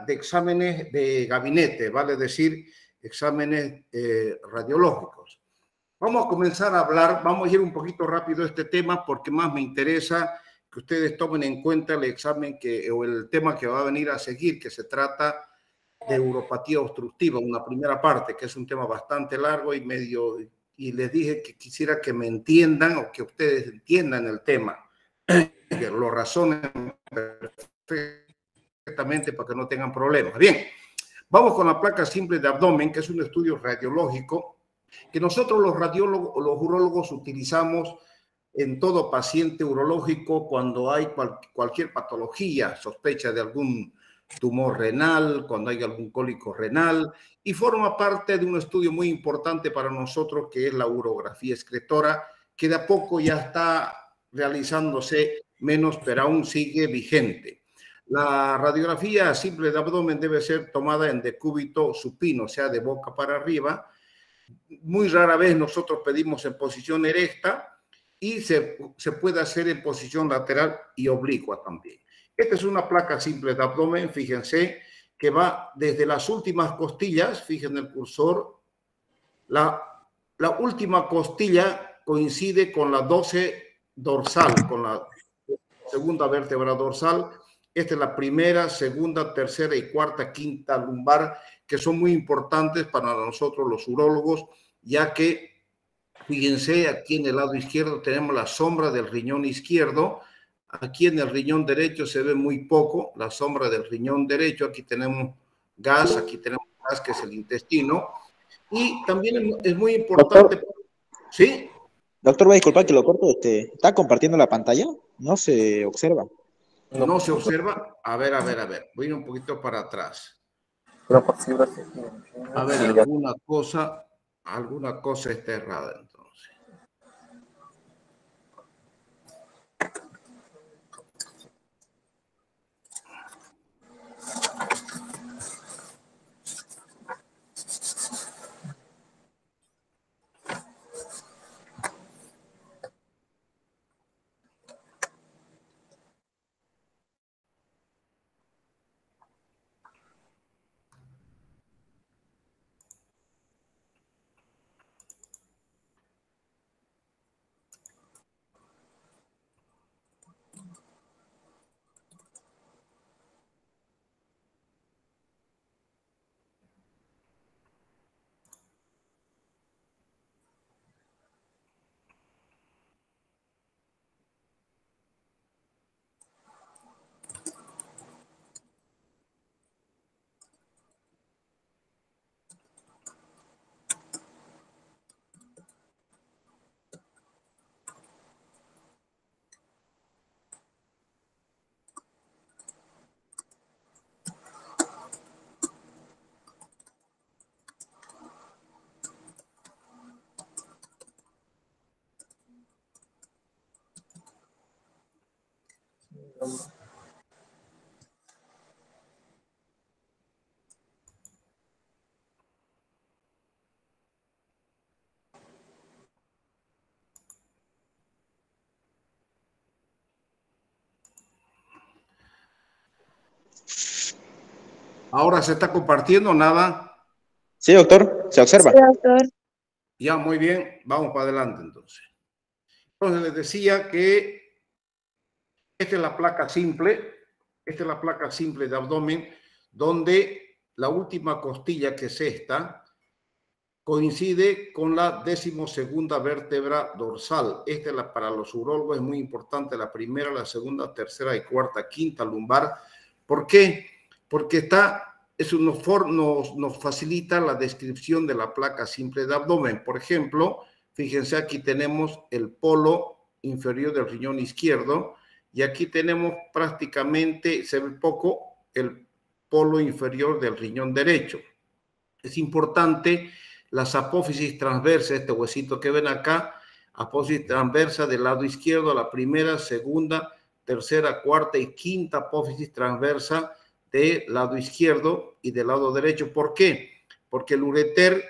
de exámenes de gabinete, vale decir, exámenes radiológicos. Vamos a comenzar a hablar, vamos a ir un poquito rápido a este tema porque más me interesa que ustedes tomen en cuenta el examen o el tema que va a venir a seguir, que se trata de uropatía obstructiva, una primera parte, que es un tema bastante largo y y les dije que quisiera que me entiendan o que ustedes entiendan el tema, que lo razonen perfectamente para que no tengan problemas. Bien, vamos con la placa simple de abdomen, que es un estudio radiológico que nosotros los radiólogos, los urólogos utilizamos en todo paciente urológico cuando hay cualquier patología, sospecha de algún tumor renal, cuando hay algún cólico renal, y forma parte de un estudio muy importante para nosotros que es la urografía excretora, que de a poco ya está realizándose menos, pero aún sigue vigente. La radiografía simple de abdomen debe ser tomada en decúbito supino, o sea, de boca para arriba. Muy rara vez nosotros pedimos en posición erecta y se puede hacer en posición lateral y oblicua también. Esta es una placa simple de abdomen, fíjense, que va desde las últimas costillas, fíjense el cursor, la última costilla coincide con la 12 dorsal, con la segunda vértebra dorsal. Esta es la primera, segunda, tercera y cuarta, quinta lumbar, que son muy importantes para nosotros los urólogos, ya que, fíjense, aquí en el lado izquierdo tenemos la sombra del riñón izquierdo, aquí en el riñón derecho se ve muy poco, la sombra del riñón derecho, aquí tenemos gas, que es el intestino, y también es muy importante, doctor, ¿sí? Doctor, voy a disculpar que lo corto, ¿está compartiendo la pantalla? No se observa. No se observa. A ver. Voy a ir un poquito para atrás. A ver, alguna cosa está errada entonces. Ahora se está compartiendo, nada. Sí, doctor, se observa. Sí, doctor. Ya, muy bien, vamos para adelante entonces. Entonces les decía que esta es la placa simple, de abdomen, donde la última costilla, que es esta, coincide con la 12ª vértebra dorsal. Esta es para los urólogos es muy importante, la primera, la segunda, tercera y cuarta, quinta lumbar. ¿Por qué? Porque eso nos facilita la descripción de la placa simple de abdomen. Por ejemplo, fíjense, aquí tenemos el polo inferior del riñón izquierdo y aquí tenemos prácticamente, se ve poco, el polo inferior del riñón derecho. Es importante las apófisis transversas, este huesito que ven acá, apófisis transversa del lado izquierdo, la primera, segunda, tercera, cuarta y quinta apófisis transversa del lado izquierdo y del lado derecho. ¿Por qué? Porque el ureter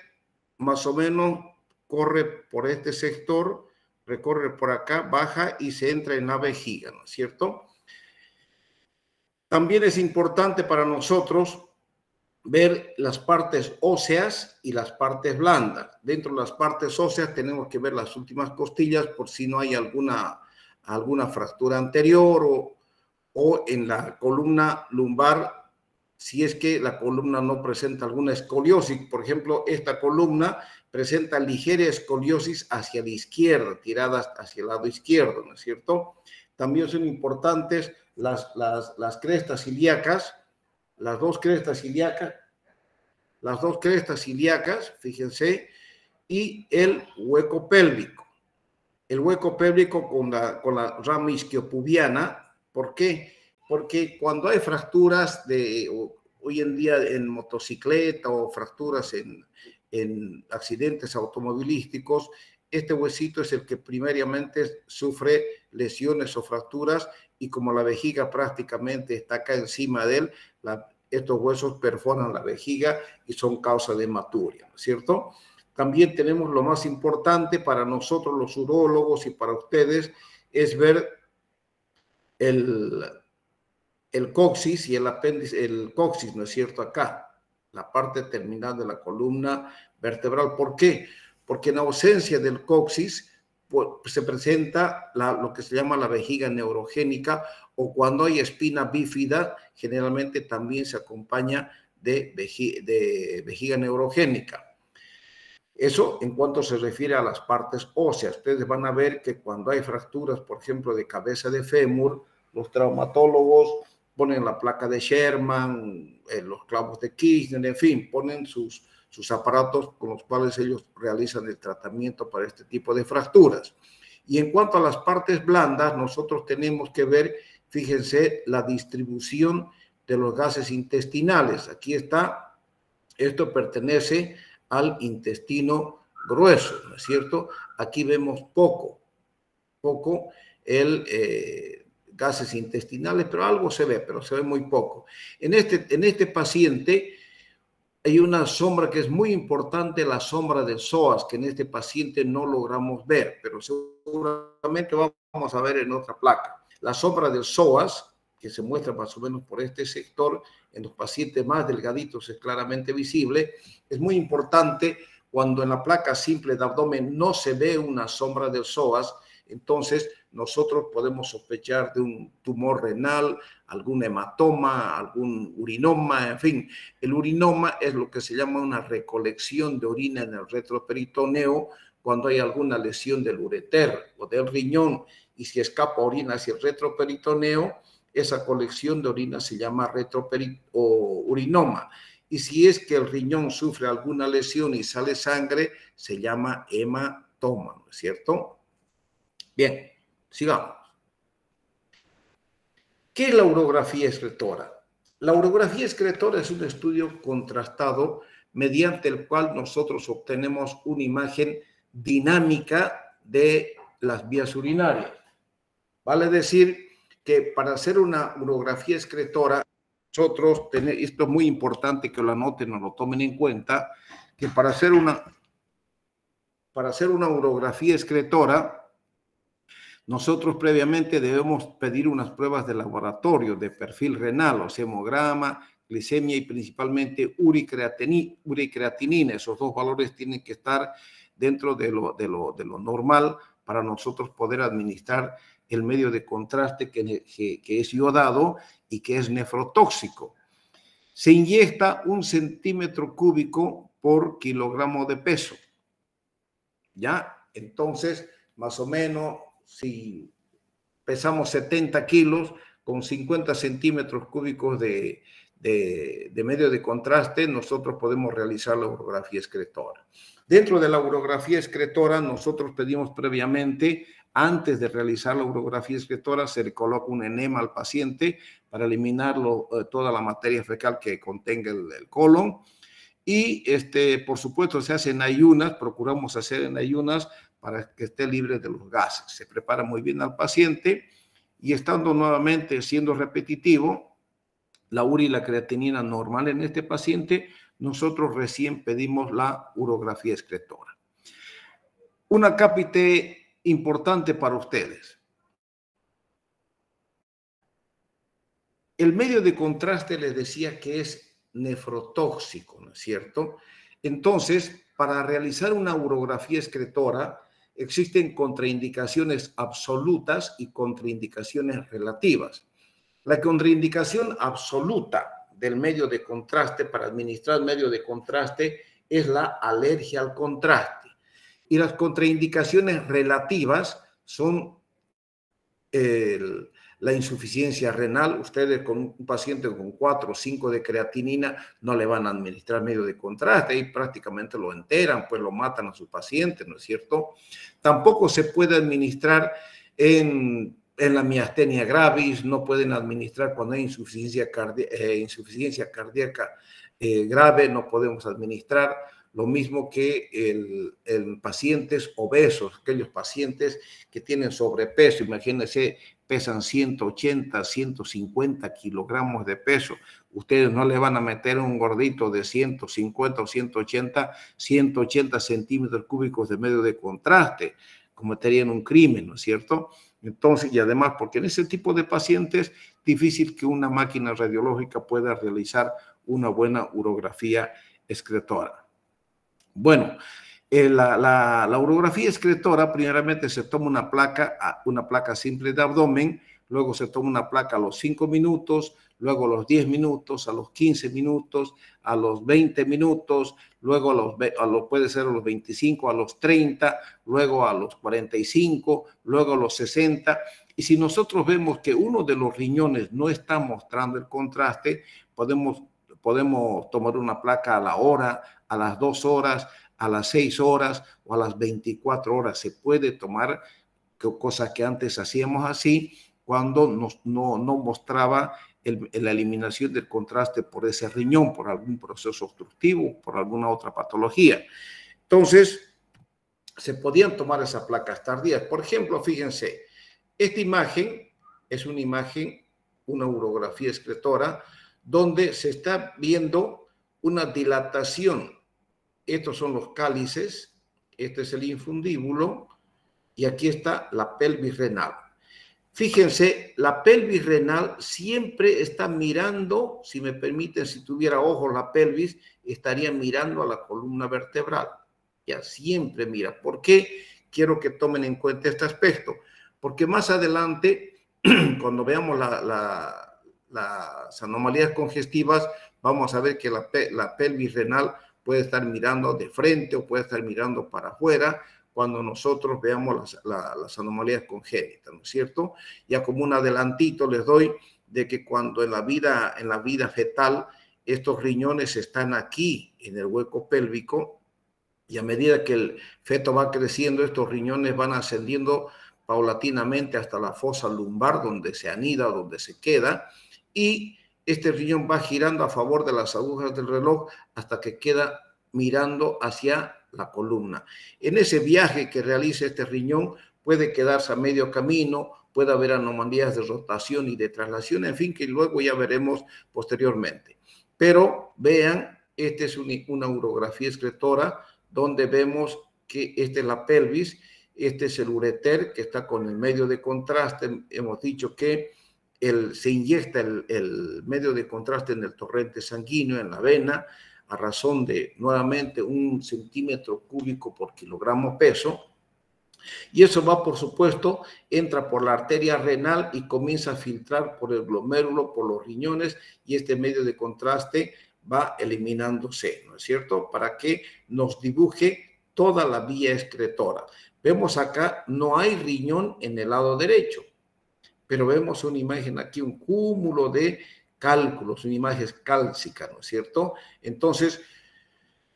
más o menos corre por este sector, recorre por acá, baja y se entra en la vejiga, ¿no es cierto? También es importante para nosotros ver las partes óseas y las partes blandas. Dentro de las partes óseas tenemos que ver las últimas costillas por si no hay alguna fractura anterior o en la columna lumbar, si es que la columna no presenta alguna escoliosis. Por ejemplo, esta columna presenta ligera escoliosis hacia la izquierda, tirada hacia el lado izquierdo, ¿no es cierto? También son importantes las crestas ilíacas, las dos crestas ilíacas, fíjense, y el hueco pélvico. El hueco pélvico con la rama isquiopubiana. ¿Por qué? Porque cuando hay fracturas hoy en día en motocicleta o fracturas en accidentes automovilísticos, este huesito es el que primariamente sufre lesiones o fracturas, y como la vejiga prácticamente está acá encima de él, estos huesos perforan la vejiga y son causa de hematuria, ¿no es cierto? También tenemos lo más importante para nosotros los urólogos y para ustedes, es ver el coxis y el apéndice, el coxis, ¿no es cierto? Acá, la parte terminal de la columna vertebral. ¿Por qué? Porque en ausencia del coxis pues, se presenta lo que se llama la vejiga neurogénica, o cuando hay espina bífida, generalmente también se acompaña de vejiga neurogénica. Eso en cuanto se refiere a las partes óseas. Ustedes van a ver que cuando hay fracturas, por ejemplo, de cabeza de fémur, los traumatólogos ponen la placa de Sherman, los clavos de Kirchner, en fin, ponen sus aparatos con los cuales ellos realizan el tratamiento para este tipo de fracturas. Y en cuanto a las partes blandas, nosotros tenemos que ver, fíjense, la distribución de los gases intestinales. Aquí está, esto pertenece al intestino grueso, ¿no es cierto? Aquí vemos poco gases intestinales, pero algo se ve, pero se ve muy poco. En este paciente hay una sombra que es muy importante, la sombra del psoas, que en este paciente no logramos ver, pero seguramente vamos a ver en otra placa. La sombra del psoas, que se muestra más o menos por este sector, en los pacientes más delgaditos es claramente visible. Es muy importante cuando en la placa simple de abdomen no se ve una sombra del psoas, entonces nosotros podemos sospechar de un tumor renal, algún hematoma, algún urinoma, en fin. El urinoma es lo que se llama una recolección de orina en el retroperitoneo cuando hay alguna lesión del ureter o del riñón, y si escapa orina hacia el retroperitoneo, esa colección de orina se llama urinoma. Y si es que el riñón sufre alguna lesión y sale sangre, se llama hematoma, ¿no es cierto? Bien, sigamos. ¿Qué es la urografía excretora? La urografía excretora es un estudio contrastado mediante el cual nosotros obtenemos una imagen dinámica de las vías urinarias. Vale decir que para hacer una urografía excretora, nosotros tenemos, esto es muy importante que lo anoten o lo tomen en cuenta, que para hacer una urografía excretora, nosotros previamente debemos pedir unas pruebas de laboratorio de perfil renal, o sea, hemograma, glicemia y principalmente uricreatinina. Esos dos valores tienen que estar dentro de lo normal para nosotros poder administrar el medio de contraste que es iodado y que es nefrotóxico. Se inyecta 1 centímetro cúbico por kilogramo de peso. ¿Ya? Entonces, más o menos, si pesamos 70 kilos, con 50 centímetros cúbicos de medio de contraste, nosotros podemos realizar la urografía excretora. Dentro de la urografía excretora, nosotros pedimos previamente, antes de realizar la urografía excretora, se le coloca un enema al paciente para eliminar toda la materia fecal que contenga el colon. Y por supuesto se hace en ayunas, procuramos hacer en ayunas para que esté libre de los gases. Se prepara muy bien al paciente y estando nuevamente siendo repetitivo, la urea y la creatinina normal en este paciente, nosotros recién pedimos la urografía excretora. Una cápite importante para ustedes. el medio de contraste les decía que es nefrotóxico, ¿no es cierto? Entonces, para realizar una urografía excretora, existen contraindicaciones absolutas y contraindicaciones relativas. La contraindicación absoluta del medio de contraste para administrar medio de contraste es la alergia al contraste. Y las contraindicaciones relativas son la insuficiencia renal. Ustedes con un paciente con 4 o 5 de creatinina no le van a administrar medio de contraste y prácticamente lo enteran, pues lo matan a su paciente, ¿no es cierto? Tampoco se puede administrar en la miastenia gravis, no pueden administrar cuando hay insuficiencia cardíaca grave, no podemos administrar. Lo mismo que en pacientes obesos, aquellos pacientes que tienen sobrepeso, imagínense, pesan 180, 150 kilogramos de peso. Ustedes no le van a meter un gordito de 150 o 180 centímetros cúbicos de medio de contraste. Cometerían un crimen, ¿no es cierto? Entonces, y además, porque en ese tipo de pacientes, difícil que una máquina radiológica pueda realizar una buena urografía excretora. Bueno, la urografía excretora, primeramente se toma una placa simple de abdomen, luego se toma una placa a los 5 minutos, luego a los 10 minutos, a los 15 minutos, a los 20 minutos, luego puede ser a los 25, a los 30, luego a los 45, luego a los 60. Y si nosotros vemos que uno de los riñones no está mostrando el contraste, podemos tomar una placa a la hora, a las 2 horas, a las 6 horas o a las 24 horas. Se puede tomar, cosa que antes hacíamos así, cuando no mostraba la eliminación del contraste por ese riñón, por algún proceso obstructivo, por alguna otra patología. Entonces, se podían tomar esas placas tardías. Por ejemplo, fíjense, esta imagen es una urografía excretora, donde se está viendo una dilatación. Estos son los cálices, este es el infundíbulo y aquí está la pelvis renal. Fíjense, la pelvis renal siempre está mirando, si me permiten, si tuviera ojos la pelvis, estaría mirando a la columna vertebral. Ya siempre mira. ¿Por qué? Quiero que tomen en cuenta este aspecto. Porque más adelante, cuando veamos las anomalías congestivas, vamos a ver que la pelvis renal puede estar mirando de frente o puede estar mirando para afuera cuando nosotros veamos las anomalías congénitas, ¿no es cierto? Ya como un adelantito les doy de que cuando en la vida fetal estos riñones están aquí en el hueco pélvico y a medida que el feto va creciendo, estos riñones van ascendiendo paulatinamente hasta la fosa lumbar donde se anida, donde se queda, y este riñón va girando a favor de las agujas del reloj hasta que queda mirando hacia la columna. En ese viaje que realiza este riñón puede quedarse a medio camino, puede haber anomalías de rotación y de traslación, en fin, que luego ya veremos posteriormente. Pero vean, esta es una urografía excretora donde vemos que esta es la pelvis, este es el ureter que está con el medio de contraste. Hemos dicho que se inyecta el medio de contraste en el torrente sanguíneo, en la vena, a razón de, nuevamente, 1 centímetro cúbico por kilogramo peso. Y eso va, por supuesto, entra por la arteria renal y comienza a filtrar por el glomérulo, por los riñones, y este medio de contraste va eliminándose, ¿no es cierto? Para que nos dibuje toda la vía excretora. Vemos acá, no hay riñón en el lado derecho, pero vemos una imagen aquí, un cúmulo de cálculos, una imagen cálcica, ¿no es cierto? Entonces,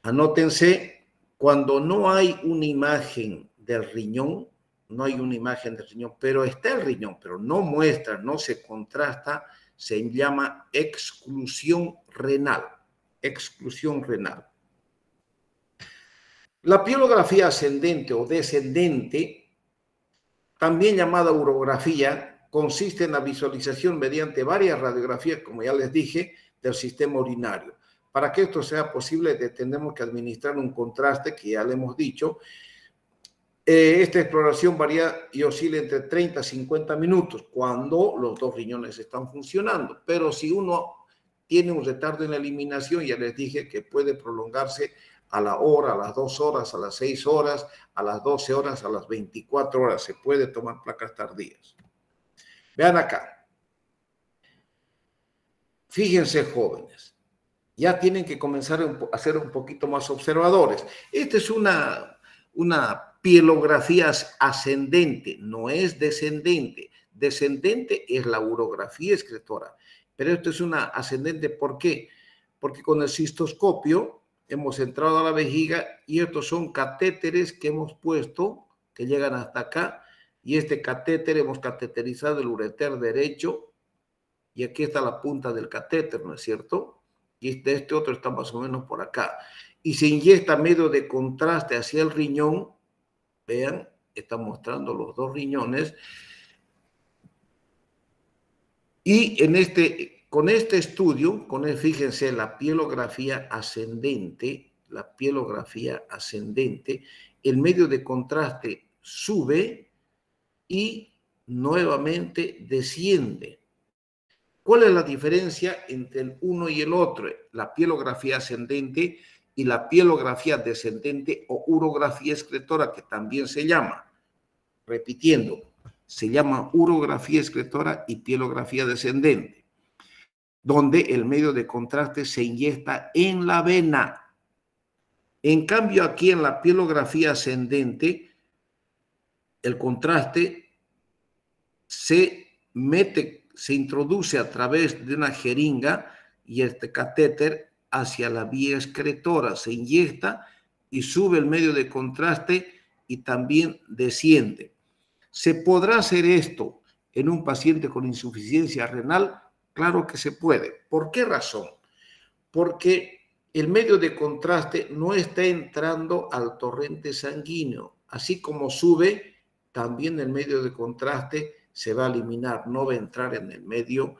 anótense, cuando no hay una imagen del riñón, no hay una imagen del riñón, pero está el riñón, pero no muestra, no se contrasta, se llama exclusión renal, exclusión renal. La pielografía ascendente o descendente, también llamada urografía, consiste en la visualización mediante varias radiografías, como ya les dije, del sistema urinario. Para que esto sea posible, tenemos que administrar un contraste, que ya le hemos dicho, Esta exploración varía y oscila entre 30 a 50 minutos cuando los dos riñones están funcionando. Pero si uno tiene un retardo en la eliminación, ya les dije que puede prolongarse a la hora, a las 2 horas, a las 6 horas, a las 12 horas, a las 24 horas. Se puede tomar placas tardías. Vean acá. Fíjense, jóvenes. Ya tienen que comenzar a ser un poquito más observadores. Esta es una pielografía ascendente, no es descendente. Descendente es la urografía excretora, pero esto es una ascendente. ¿Por qué? Porque con el cistoscopio hemos entrado a la vejiga y estos son catéteres que hemos puesto, que llegan hasta acá, y este catéter hemos cateterizado el ureter derecho, y aquí está la punta del catéter, ¿no es cierto? Y este otro está más o menos por acá. Y se inyecta medio de contraste hacia el riñón. Vean, está mostrando los dos riñones. Y con este estudio, fíjense, la pielografía ascendente, el medio de contraste sube y nuevamente desciende. ¿Cuál es la diferencia entre el uno y el otro? La pielografía ascendente y la pielografía descendente o urografía excretora, que también se llama. Repitiendo, se llama urografía excretora y pielografía descendente, donde el medio de contraste se inyecta en la vena. En cambio, aquí en la pielografía ascendente, el contraste se introduce a través de una jeringa y este catéter hacia la vía excretora, se inyecta y sube el medio de contraste y también desciende. ¿Se podrá hacer esto en un paciente con insuficiencia renal? Claro que se puede. ¿Por qué razón? Porque el medio de contraste no está entrando al torrente sanguíneo. Así como sube, también el medio de contraste se va a eliminar, no va a entrar en el medio,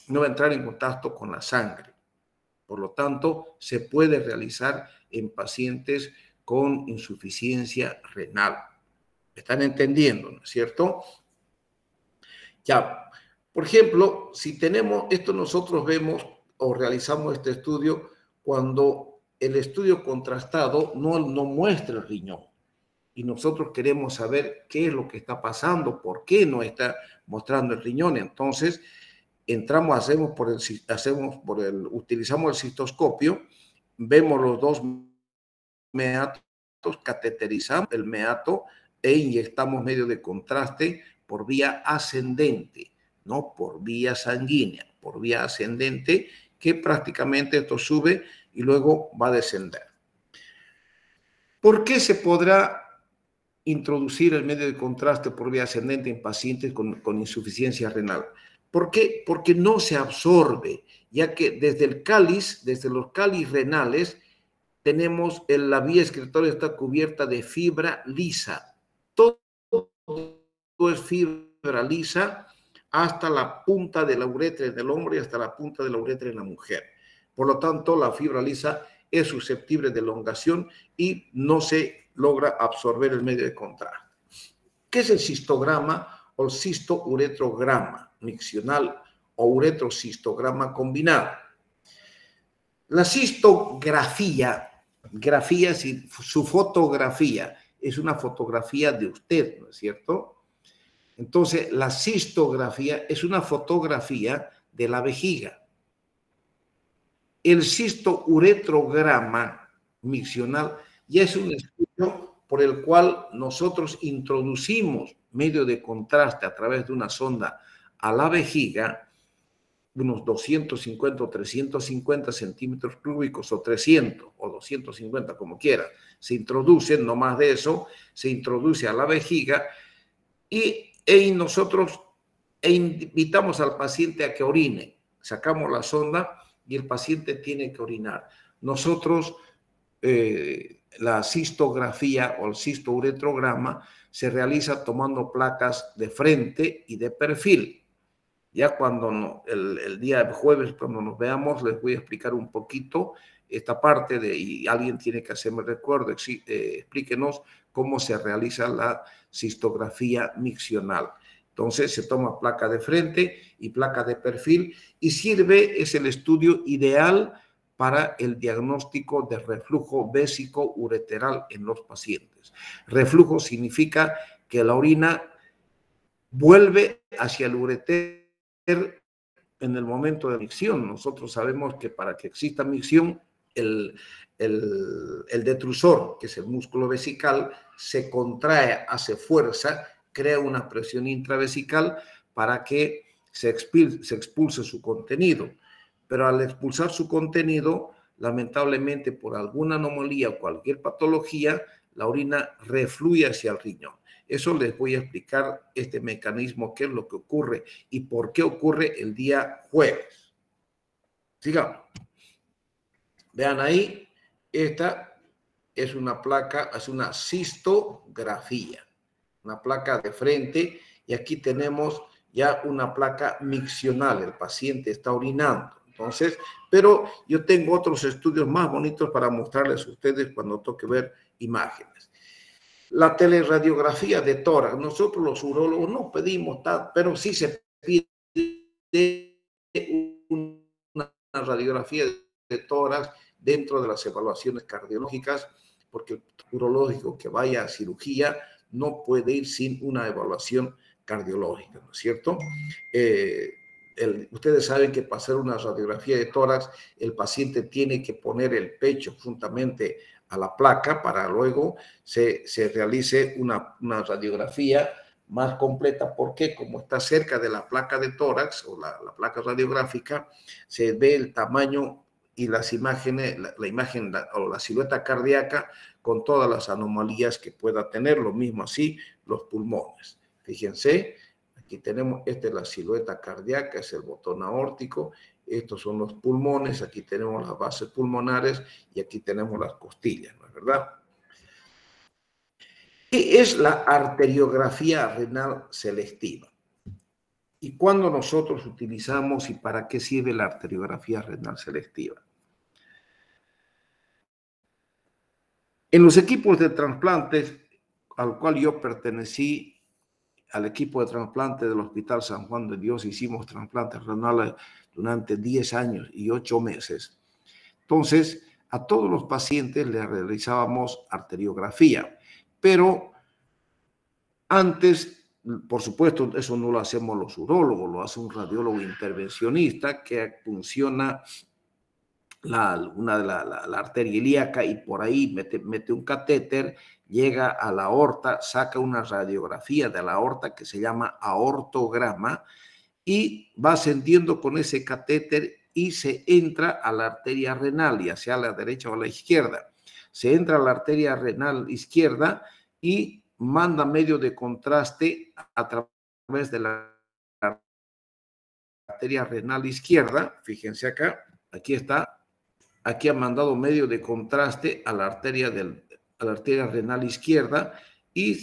no va a entrar en contacto con la sangre. Por lo tanto, se puede realizar en pacientes con insuficiencia renal. ¿Me están entendiendo, no es cierto? Ya, por ejemplo, si tenemos esto, nosotros vemos o realizamos este estudio cuando el estudio contrastado no muestra el riñón. Y nosotros queremos saber qué es lo que está pasando, por qué no está mostrando el riñón. Entonces, utilizamos el cistoscopio, vemos los dos meatos, cateterizamos el meato e inyectamos medio de contraste por vía ascendente, no por vía sanguínea, por vía ascendente, que prácticamente esto sube y luego va a descender. ¿Por qué se podrá introducir el medio de contraste por vía ascendente en pacientes con insuficiencia renal? ¿Por qué? Porque no se absorbe, ya que desde los cáliz renales, tenemos la vía excretora está cubierta de fibra lisa. Todo es fibra lisa hasta la punta de la uretra en el hombre y hasta la punta de la uretra en la mujer. Por lo tanto, la fibra lisa es susceptible de elongación y no se logra absorber el medio de contraste. ¿Qué es el cistograma o el cistouretrograma miccional o uretrocistograma combinado? La cistografía, su fotografía, es una fotografía de usted, ¿no es cierto? Entonces, la cistografía es una fotografía de la vejiga. El cistouretrograma miccional ya es un estudio por el cual nosotros introducimos medio de contraste a través de una sonda a la vejiga, unos 250 o 350 centímetros cúbicos o 300 o 250, como quiera. Se introduce, no más de eso, se introduce a la vejiga nosotros invitamos al paciente a que orine. Sacamos la sonda y el paciente tiene que orinar. Nosotros, la cistografía o el cistouretrograma se realiza tomando placas de frente y de perfil. Ya cuando el día jueves, cuando nos veamos, les voy a explicar un poquito esta parte y alguien tiene que hacerme recuerdo, explíquenos cómo se realiza la cistografía miccional. Entonces se toma placa de frente y placa de perfil y es el estudio ideal para el diagnóstico de reflujo vésico-ureteral en los pacientes. Reflujo significa que la orina vuelve hacia el ureter en el momento de micción. Nosotros sabemos que para que exista micción, el detrusor, que es el músculo vesical, se contrae, hace fuerza, crea una presión intravesical para que se expulse su contenido. Pero al expulsar su contenido, lamentablemente por alguna anomalía o cualquier patología, la orina refluye hacia el riñón. Eso les voy a explicar este mecanismo, qué es lo que ocurre y por qué ocurre el día jueves. Sigamos. Vean ahí, esta es una placa, es una cistografía, una placa de frente, y aquí tenemos ya una placa miccional, el paciente está orinando. Entonces, pero yo tengo otros estudios más bonitos para mostrarles a ustedes cuando toque ver imágenes. La teleradiografía de tórax, nosotros los urólogos no pedimos, pero sí se pide una radiografía de tórax dentro de las evaluaciones cardiológicas, porque el urológico que vaya a cirugía no puede ir sin una evaluación cardiológica, ¿no es cierto? Ustedes saben que para hacer una radiografía de tórax, el paciente tiene que poner el pecho juntamente a la placa para luego se realice una radiografía más completa, porque como está cerca de la placa de tórax o la placa radiográfica, se ve el tamaño y las imágenes, la imagen o la silueta cardíaca con todas las anomalías que pueda tener, lo mismo así los pulmones. Fíjense, aquí tenemos, esta es la silueta cardíaca, es el botón aórtico, estos son los pulmones, aquí tenemos las bases pulmonares y aquí tenemos las costillas, ¿no es verdad? ¿Qué es la arteriografía renal selectiva? ¿Y cuándo nosotros utilizamos y para qué sirve la arteriografía renal selectiva? En los equipos de trasplantes, al cual yo pertenecí, al equipo de trasplante del Hospital San Juan de Dios, hicimos trasplantes renales durante 10 años y 8 meses. Entonces, a todos los pacientes les realizábamos arteriografía, pero antes, por supuesto, eso no lo hacemos los urólogos, lo hace un radiólogo intervencionista que funciona la arteria ilíaca y por ahí mete un catéter, llega a la aorta, saca una radiografía de la aorta que se llama aortograma y va ascendiendo con ese catéter y se entra a la arteria renal, ya sea a la derecha o a la izquierda. Se entra a la arteria renal izquierda y manda medio de contraste a través de la arteria renal izquierda. Fíjense acá, aquí está. Aquí ha mandado medio de contraste a la arteria renal izquierda y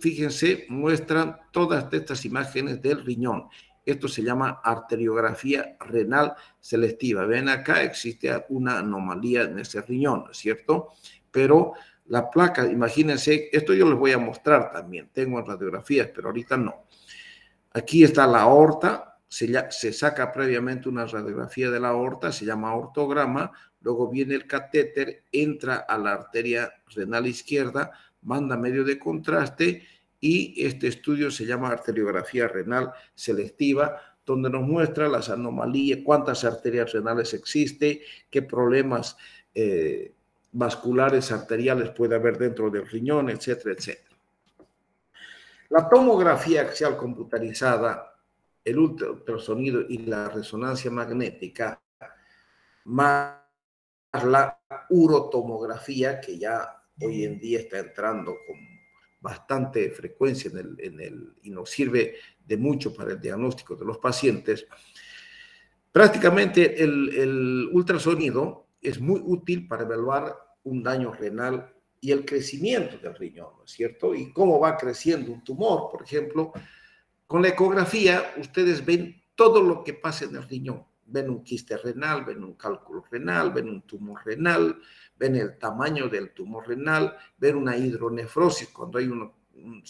fíjense, muestran todas estas imágenes del riñón. Esto se llama arteriografía renal selectiva. Ven acá, existe una anomalía en ese riñón, ¿no es cierto? Pero la placa, imagínense, esto yo les voy a mostrar también. Tengo radiografías, pero ahorita no. Aquí está la aorta. Se saca previamente una radiografía de la aorta, se llama aortograma, luego viene el catéter, entra a la arteria renal izquierda, manda medio de contraste y este estudio se llama arteriografía renal selectiva, donde nos muestra las anomalías, cuántas arterias renales existen, qué problemas vasculares arteriales puede haber dentro del riñón, etcétera, etcétera. La tomografía axial computarizada, el ultrasonido y la resonancia magnética, más la urotomografía, que ya hoy en día está entrando con bastante frecuencia y nos sirve de mucho para el diagnóstico de los pacientes. Prácticamente el ultrasonido es muy útil para evaluar un daño renal y el crecimiento del riñón, ¿no es cierto? Y cómo va creciendo un tumor, por ejemplo. Con la ecografía, ustedes ven todo lo que pasa en el riñón, ven un quiste renal, ven un cálculo renal, ven un tumor renal, ven el tamaño del tumor renal, ven una hidronefrosis cuando hay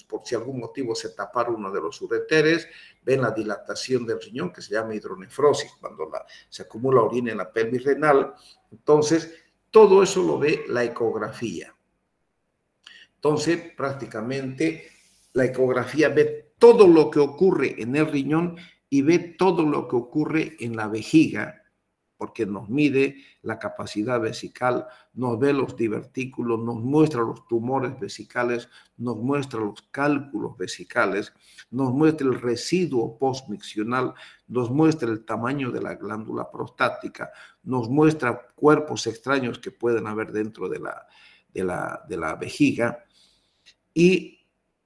por si algún motivo se tapara uno de los ureteres, ven la dilatación del riñón, que se llama hidronefrosis, cuando se acumula orina en la pelvis renal. Entonces, todo eso lo ve la ecografía. Entonces, prácticamente, la ecografía ve todo lo que ocurre en el riñón y ve todo lo que ocurre en la vejiga, porque nos mide la capacidad vesical, nos ve los divertículos, nos muestra los tumores vesicales, nos muestra los cálculos vesicales, nos muestra el residuo postmiccional, nos muestra el tamaño de la glándula prostática, nos muestra cuerpos extraños que pueden haber dentro de la vejiga, y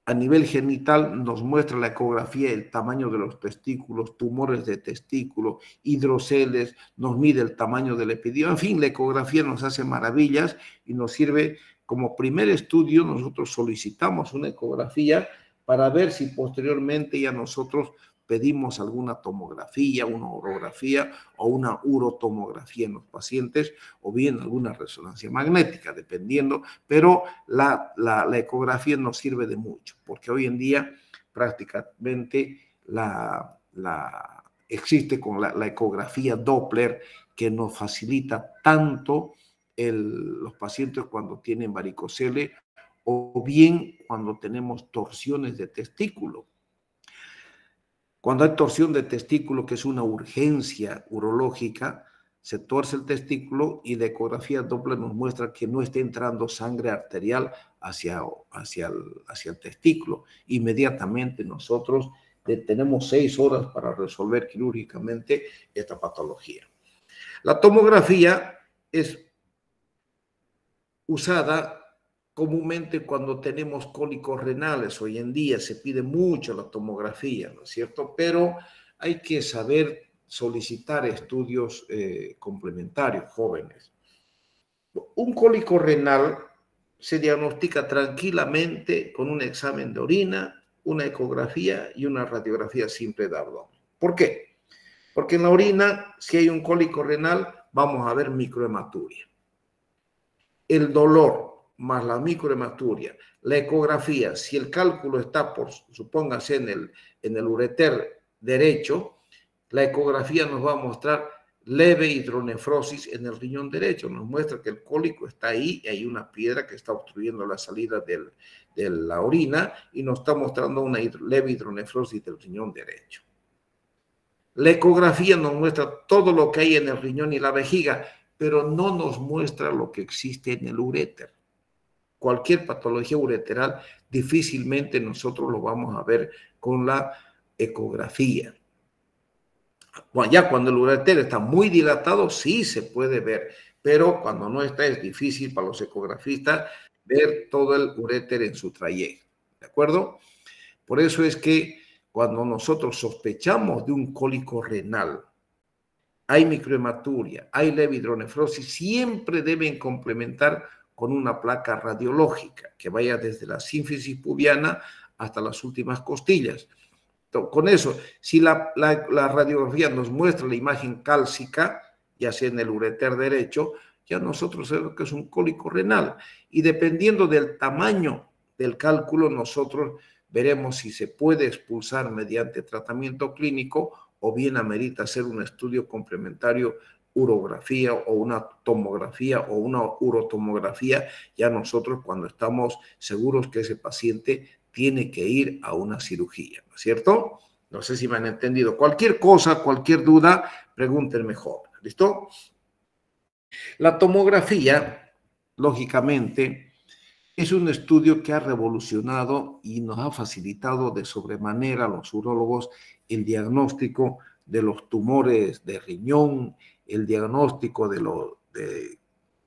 a nivel genital nos muestra la ecografía el tamaño de los testículos, tumores de testículo, hidroceles, nos mide el tamaño del epidioma. En fin, la ecografía nos hace maravillas y nos sirve como primer estudio. Nosotros solicitamos una ecografía para ver si posteriormente ya nosotros pedimos alguna tomografía, una orografía o una urotomografía en los pacientes, o bien alguna resonancia magnética, dependiendo, pero la ecografía nos sirve de mucho, porque hoy en día prácticamente existe con la ecografía Doppler, que nos facilita tanto los pacientes cuando tienen varicocele o bien cuando tenemos torsiones de testículo. Cuando hay torsión de testículo, que es una urgencia urológica, se torce el testículo y la ecografía Doppler nos muestra que no está entrando sangre arterial hacia el testículo. Inmediatamente nosotros tenemos 6 horas para resolver quirúrgicamente esta patología. La tomografía es usada comúnmente cuando tenemos cólicos renales. Hoy en día se pide mucho la tomografía, ¿no es cierto? Pero hay que saber solicitar estudios complementarios, jóvenes. Un cólico renal se diagnostica tranquilamente con un examen de orina, una ecografía y una radiografía simple de abdomen. ¿Por qué? Porque en la orina, si hay un cólico renal, vamos a ver microhematuria. El dolor más la microhematuria, la ecografía, si el cálculo está, supóngase, en el ureter derecho, la ecografía nos va a mostrar leve hidronefrosis en el riñón derecho, nos muestra que el cólico está ahí y hay una piedra que está obstruyendo la salida de la orina y nos está mostrando una leve hidronefrosis del riñón derecho. La ecografía nos muestra todo lo que hay en el riñón y la vejiga, pero no nos muestra lo que existe en el uréter. Cualquier patología ureteral difícilmente nosotros lo vamos a ver con la ecografía. Ya cuando el ureter está muy dilatado, sí se puede ver, pero cuando no está es difícil para los ecografistas ver todo el uréter en su trayecto, ¿de acuerdo? Por eso es que cuando nosotros sospechamos de un cólico renal, hay microhematuria, hay leve hidronefrosis, siempre deben complementar con una placa radiológica que vaya desde la sínfisis pubiana hasta las últimas costillas. Con eso, si la radiografía nos muestra la imagen cálcica, ya sea en el ureter derecho, ya nosotros sabemos que es un cólico renal. Y dependiendo del tamaño del cálculo, nosotros veremos si se puede expulsar mediante tratamiento clínico o bien amerita hacer un estudio complementario, urografía o una tomografía o una urotomografía, ya nosotros cuando estamos seguros que ese paciente tiene que ir a una cirugía, ¿no es cierto? No sé si me han entendido. Cualquier cosa, cualquier duda, pregúntenme, joven. ¿Listo? La tomografía, lógicamente, es un estudio que ha revolucionado y nos ha facilitado de sobremanera a los urólogos el diagnóstico de los tumores de riñón, el diagnóstico de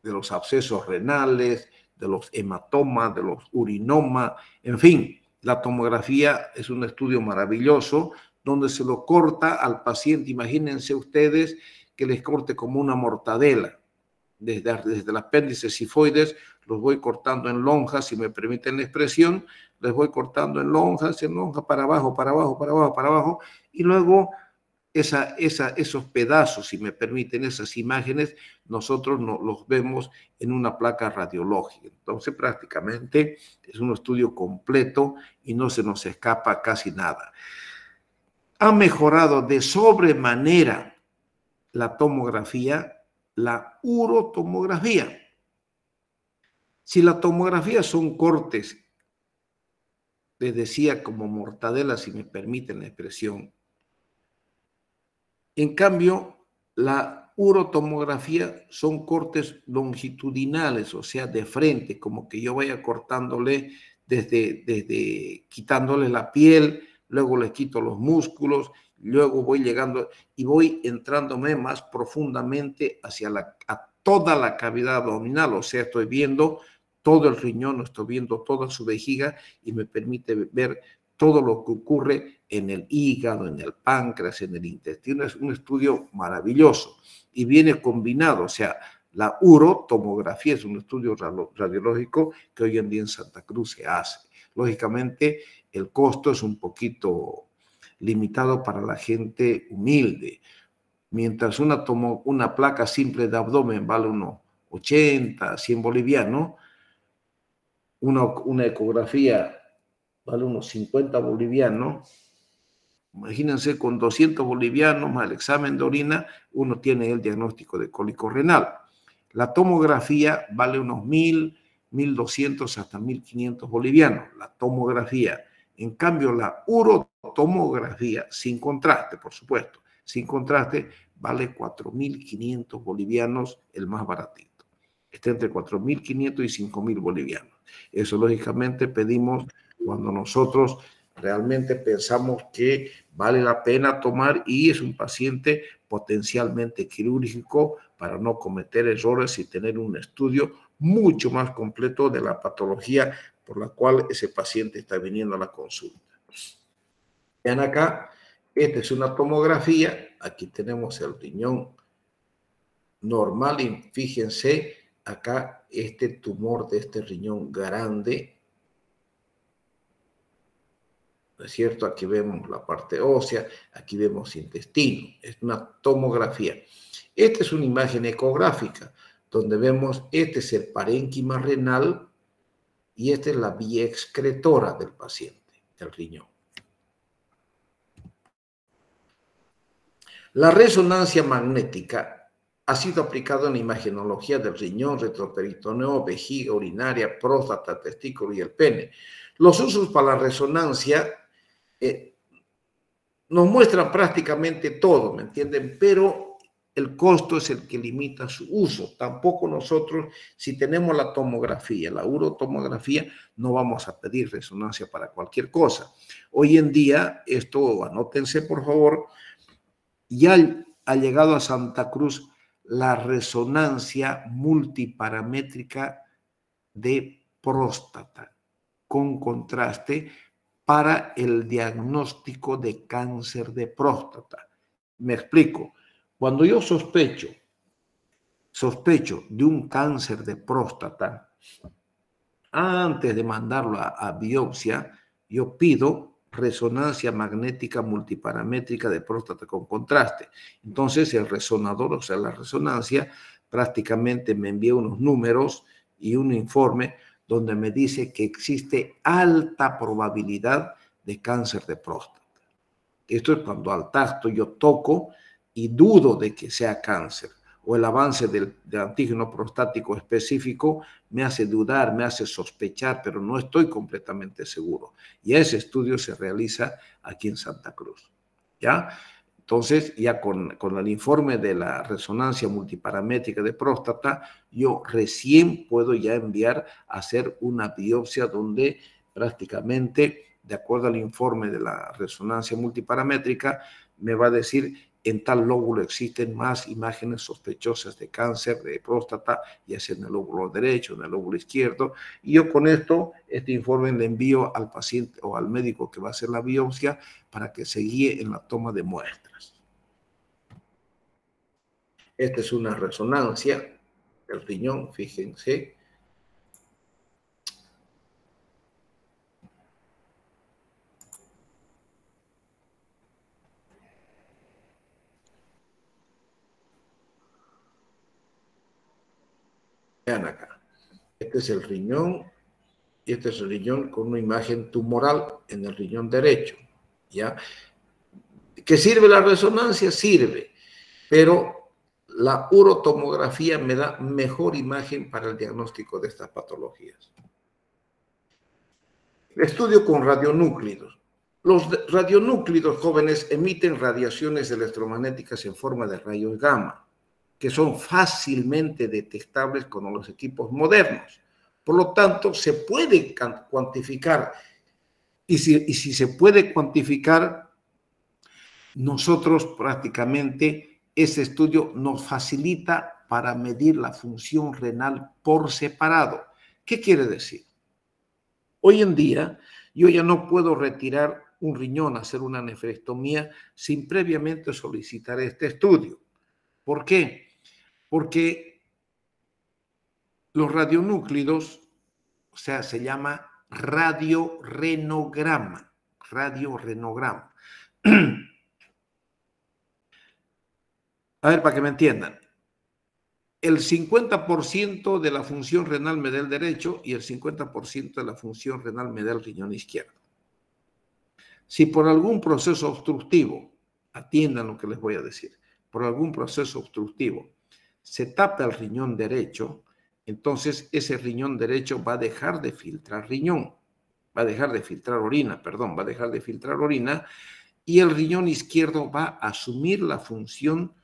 los abscesos renales, de los hematomas, de los urinomas, en fin. La tomografía es un estudio maravilloso donde se lo corta al paciente. Imagínense ustedes que les corte como una mortadela. Desde el apéndice sifoides los voy cortando en lonjas, si me permiten la expresión, les voy cortando en lonjas, para abajo, para abajo, para abajo, para abajo, y luego esos pedazos, si me permiten, esas imágenes, nosotros no, los vemos en una placa radiológica. Entonces, prácticamente es un estudio completo y no se nos escapa casi nada. Ha mejorado de sobremanera la tomografía, la urotomografía. Si la tomografía son cortes, les decía como mortadela, si me permiten la expresión, en cambio, la urotomografía son cortes longitudinales, o sea, de frente, como que yo vaya cortándole desde quitándole la piel, luego le quito los músculos, luego voy llegando y voy entrándome más profundamente hacia a toda la cavidad abdominal, o sea, estoy viendo todo el riñón, estoy viendo toda su vejiga y me permite ver todo lo que ocurre en el hígado, en el páncreas, en el intestino. Es un estudio maravilloso y viene combinado, o sea, la urotomografía es un estudio radiológico que hoy en día en Santa Cruz se hace. Lógicamente, el costo es un poquito limitado para la gente humilde. Mientras una placa simple de abdomen vale unos 80, 100 bolivianos, una ecografía vale unos 50 bolivianos. Imagínense, con 200 bolivianos más el examen de orina, uno tiene el diagnóstico de cólico renal. La tomografía vale unos 1.000, 1.200 hasta 1.500 bolivianos, la tomografía. En cambio, la urotomografía, sin contraste, por supuesto, sin contraste, vale 4.500 bolivianos, el más baratito. Está entre 4.500 y 5.000 bolivianos. Eso, lógicamente, pedimos cuando nosotros realmente pensamos que vale la pena tomar y es un paciente potencialmente quirúrgico para no cometer errores y tener un estudio mucho más completo de la patología por la cual ese paciente está viniendo a la consulta. Vean acá, esta es una tomografía, aquí tenemos el riñón normal y fíjense acá este tumor de este riñón grande, ¿no es cierto? Aquí vemos la parte ósea, aquí vemos intestino, es una tomografía. Esta es una imagen ecográfica, donde vemos, este es el parénquima renal y esta es la vía excretora del paciente, del riñón. La resonancia magnética ha sido aplicada en la imagenología del riñón, retroperitoneo, vejiga, urinaria, próstata, testículo y el pene. Los usos para la resonancia nos muestran prácticamente todo, ¿me entienden? Pero el costo es el que limita su uso. Tampoco nosotros, si tenemos la tomografía, la urotomografía, no vamos a pedir resonancia para cualquier cosa. Hoy en día, esto anótense por favor, ya ha llegado a Santa Cruz la resonancia multiparamétrica de próstata con contraste para el diagnóstico de cáncer de próstata. Me explico. Cuando yo sospecho de un cáncer de próstata, antes de mandarlo a biopsia, yo pido resonancia magnética multiparamétrica de próstata con contraste. Entonces el resonador, o sea, la resonancia, prácticamente me envía unos números y un informe donde me dice que existe alta probabilidad de cáncer de próstata. Esto es cuando al tacto yo toco y dudo de que sea cáncer, o el avance del antígeno prostático específico me hace dudar, me hace sospechar, pero no estoy completamente seguro. Y ese estudio se realiza aquí en Santa Cruz, ¿ya? Entonces, ya con el informe de la resonancia multiparamétrica de próstata, yo recién puedo ya enviar a hacer una biopsia donde prácticamente, de acuerdo al informe de la resonancia multiparamétrica, me va a decir en tal lóbulo existen más imágenes sospechosas de cáncer de próstata, ya sea en el lóbulo derecho, en el lóbulo izquierdo, y yo con esto, este informe le envío al paciente o al médico que va a hacer la biopsia para que se guíe en la toma de muestras. Esta es una resonancia del riñón, fíjense. Vean acá. Este es el riñón y este es el riñón con una imagen tumoral en el riñón derecho. ¿Ya? ¿Que sirve la resonancia? Sirve, pero la urotomografía me da mejor imagen para el diagnóstico de estas patologías. Estudio con radionúclidos. Los radionúclidos jóvenes emiten radiaciones electromagnéticas en forma de rayos gamma, que son fácilmente detectables con los equipos modernos. Por lo tanto, se puede cuantificar. Y si se puede cuantificar, nosotros prácticamente ese estudio nos facilita para medir la función renal por separado. ¿Qué quiere decir? Hoy en día, yo ya no puedo retirar un riñón, hacer una nefrectomía sin previamente solicitar este estudio. ¿Por qué? Porque los radionúclidos, o sea, se llama radiorenograma, radiorenograma. A ver, para que me entiendan. El 50% de la función renal me da el derecho y el 50% de la función renal me da el riñón izquierdo. Si por algún proceso obstructivo, atiendan lo que les voy a decir, por algún proceso obstructivo se tapa el riñón derecho, entonces ese riñón derecho va a dejar de filtrar orina, y el riñón izquierdo va a asumir la función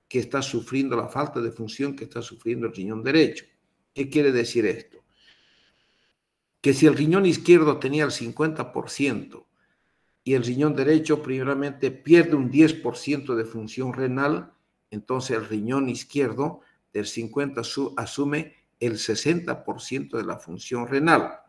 que está sufriendo, la falta de función que está sufriendo el riñón derecho. ¿Qué quiere decir esto? Que si el riñón izquierdo tenía el 50% y el riñón derecho primeramente pierde un 10% de función renal, entonces el riñón izquierdo del 50 asume el 60% de la función renal.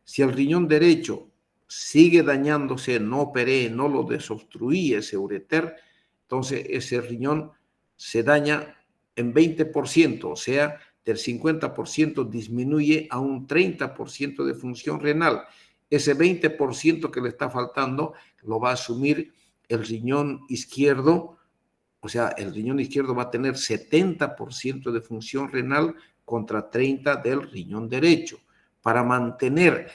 Si el riñón derecho sigue dañándose, no operé, no lo desobstruí ese ureter, entonces ese riñón se daña en 20%, o sea, del 50% disminuye a un 30% de función renal. Ese 20% que le está faltando lo va a asumir el riñón izquierdo, o sea, el riñón izquierdo va a tener 70% de función renal contra 30% del riñón derecho. Para mantener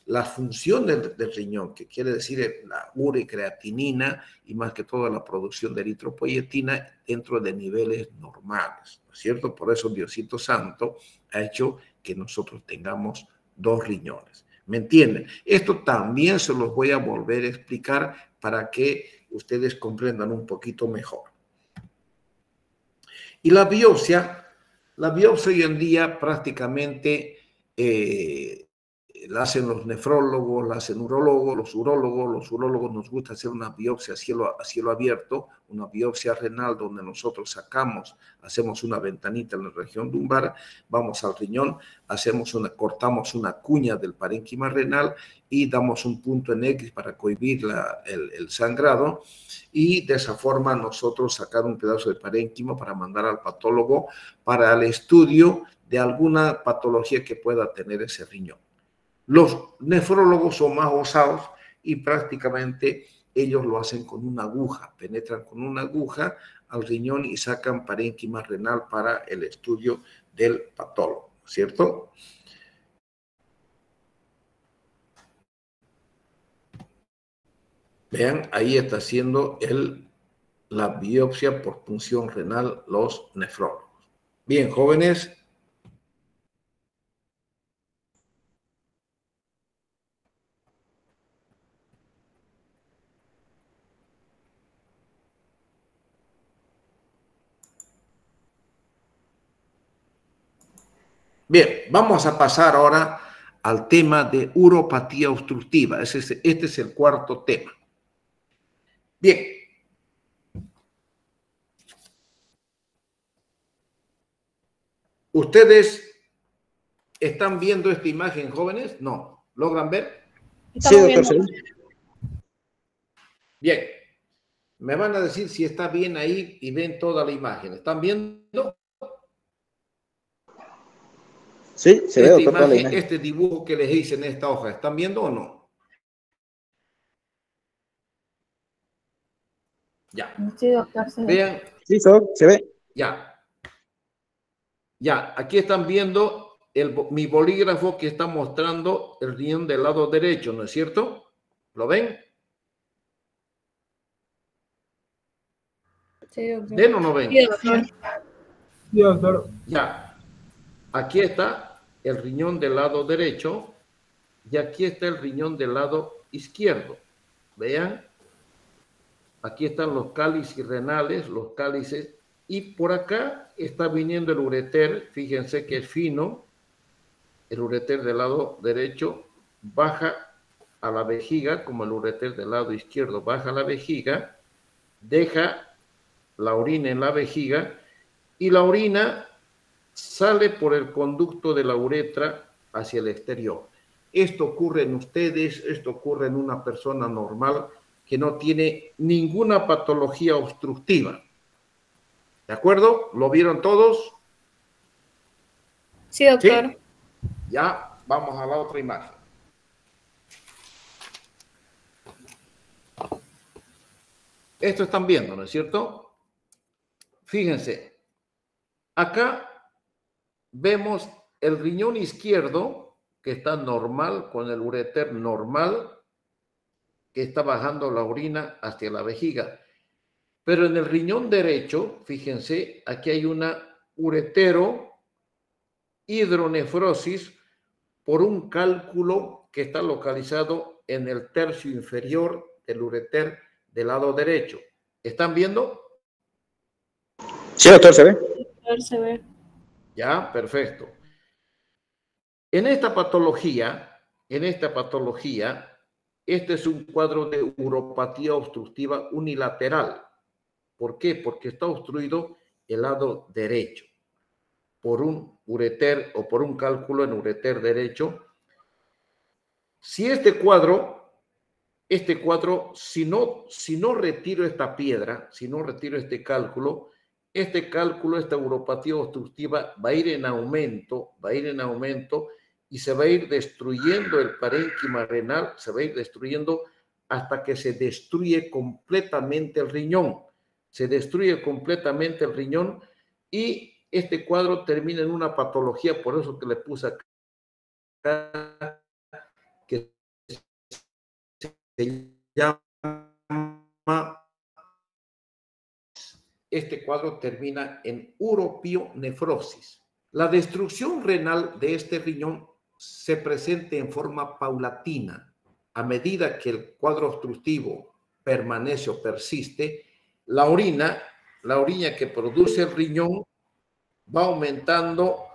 la función del riñón, que quiere decir la urecreatinina y más que todo la producción de eritropoyetina dentro de niveles normales, ¿no es cierto? Por eso Diosito Santo ha hecho que nosotros tengamos dos riñones. ¿Me entienden? Esto también se los voy a volver a explicar para que ustedes comprendan un poquito mejor. Y la biopsia hoy en día prácticamente la hacen los nefrólogos, la hacen urólogos, los urólogos nos gusta hacer una biopsia a cielo abierto, una biopsia renal donde nosotros hacemos una ventanita en la región lumbar, vamos al riñón, cortamos una cuña del parénquima renal y damos un punto en X para cohibir el sangrado, y de esa forma nosotros sacar un pedazo de parénquima para mandar al patólogo para el estudio de alguna patología que pueda tener ese riñón. Los nefrólogos son más osados y prácticamente ellos lo hacen con una aguja, penetran con una aguja al riñón y sacan parénquima renal para el estudio del patólogo, ¿cierto? Vean, ahí está haciendo la biopsia por punción renal los nefrólogos. Bien, jóvenes. Bien, vamos a pasar ahora al tema de uropatía obstructiva. Este es el cuarto tema. Bien. ¿Ustedes están viendo esta imagen, jóvenes? ¿No? ¿Logran ver? Sí, doctor. Sí. Bien. Me van a decir si está bien ahí y ven toda la imagen. ¿Están viendo? Sí, se ve, doctor, toda la imagen. Este dibujo que les hice en esta hoja, ¿están viendo o no? Ya. Sí, doctor, se ve. Vean. Sí, se ve. Ya. Ya, aquí están viendo mi bolígrafo que está mostrando el riñón del lado derecho, ¿no es cierto? ¿Lo ven? Sí, doctor. ¿Ven o no ven? Sí, doctor. Sí, doctor. Ya, aquí está el riñón del lado derecho y aquí está el riñón del lado izquierdo. Vean, aquí están los cálices renales, los cálices, y por acá está viniendo el ureter. Fíjense que es fino. El ureter del lado derecho baja a la vejiga, como el ureter del lado izquierdo baja a la vejiga, deja la orina en la vejiga y la orina sale por el conducto de la uretra hacia el exterior. Esto ocurre en ustedes, esto ocurre en una persona normal que no tiene ninguna patología obstructiva. ¿De acuerdo? ¿Lo vieron todos? Sí, doctor. ¿Sí? Ya, vamos a la otra imagen. Esto están viendo, ¿no es cierto? Fíjense, acá vemos el riñón izquierdo que está normal, con el ureter normal, que está bajando la orina hacia la vejiga. Pero en el riñón derecho, fíjense, aquí hay una uretero hidronefrosis por un cálculo que está localizado en el tercio inferior del ureter del lado derecho. ¿Están viendo? Sí, doctor, ¿se ve? Doctor, se ve. Ya, perfecto. En esta patología, este es un cuadro de uropatía obstructiva unilateral. ¿Por qué? Porque está obstruido el lado derecho por un ureter o por un cálculo en ureter derecho. Si este cuadro, si no retiro esta piedra, si no retiro este cálculo, esta uropatía obstructiva va a ir en aumento, y se va a ir destruyendo el parénquima renal, se va a ir destruyendo hasta que se destruye completamente el riñón. Se destruye completamente el riñón y este cuadro termina en una patología, por eso que le puse acá, que se llama, este cuadro termina en uropionefrosis. La destrucción renal de este riñón se presenta en forma paulatina. A medida que el cuadro obstructivo permanece o persiste, la orina que produce el riñón va aumentando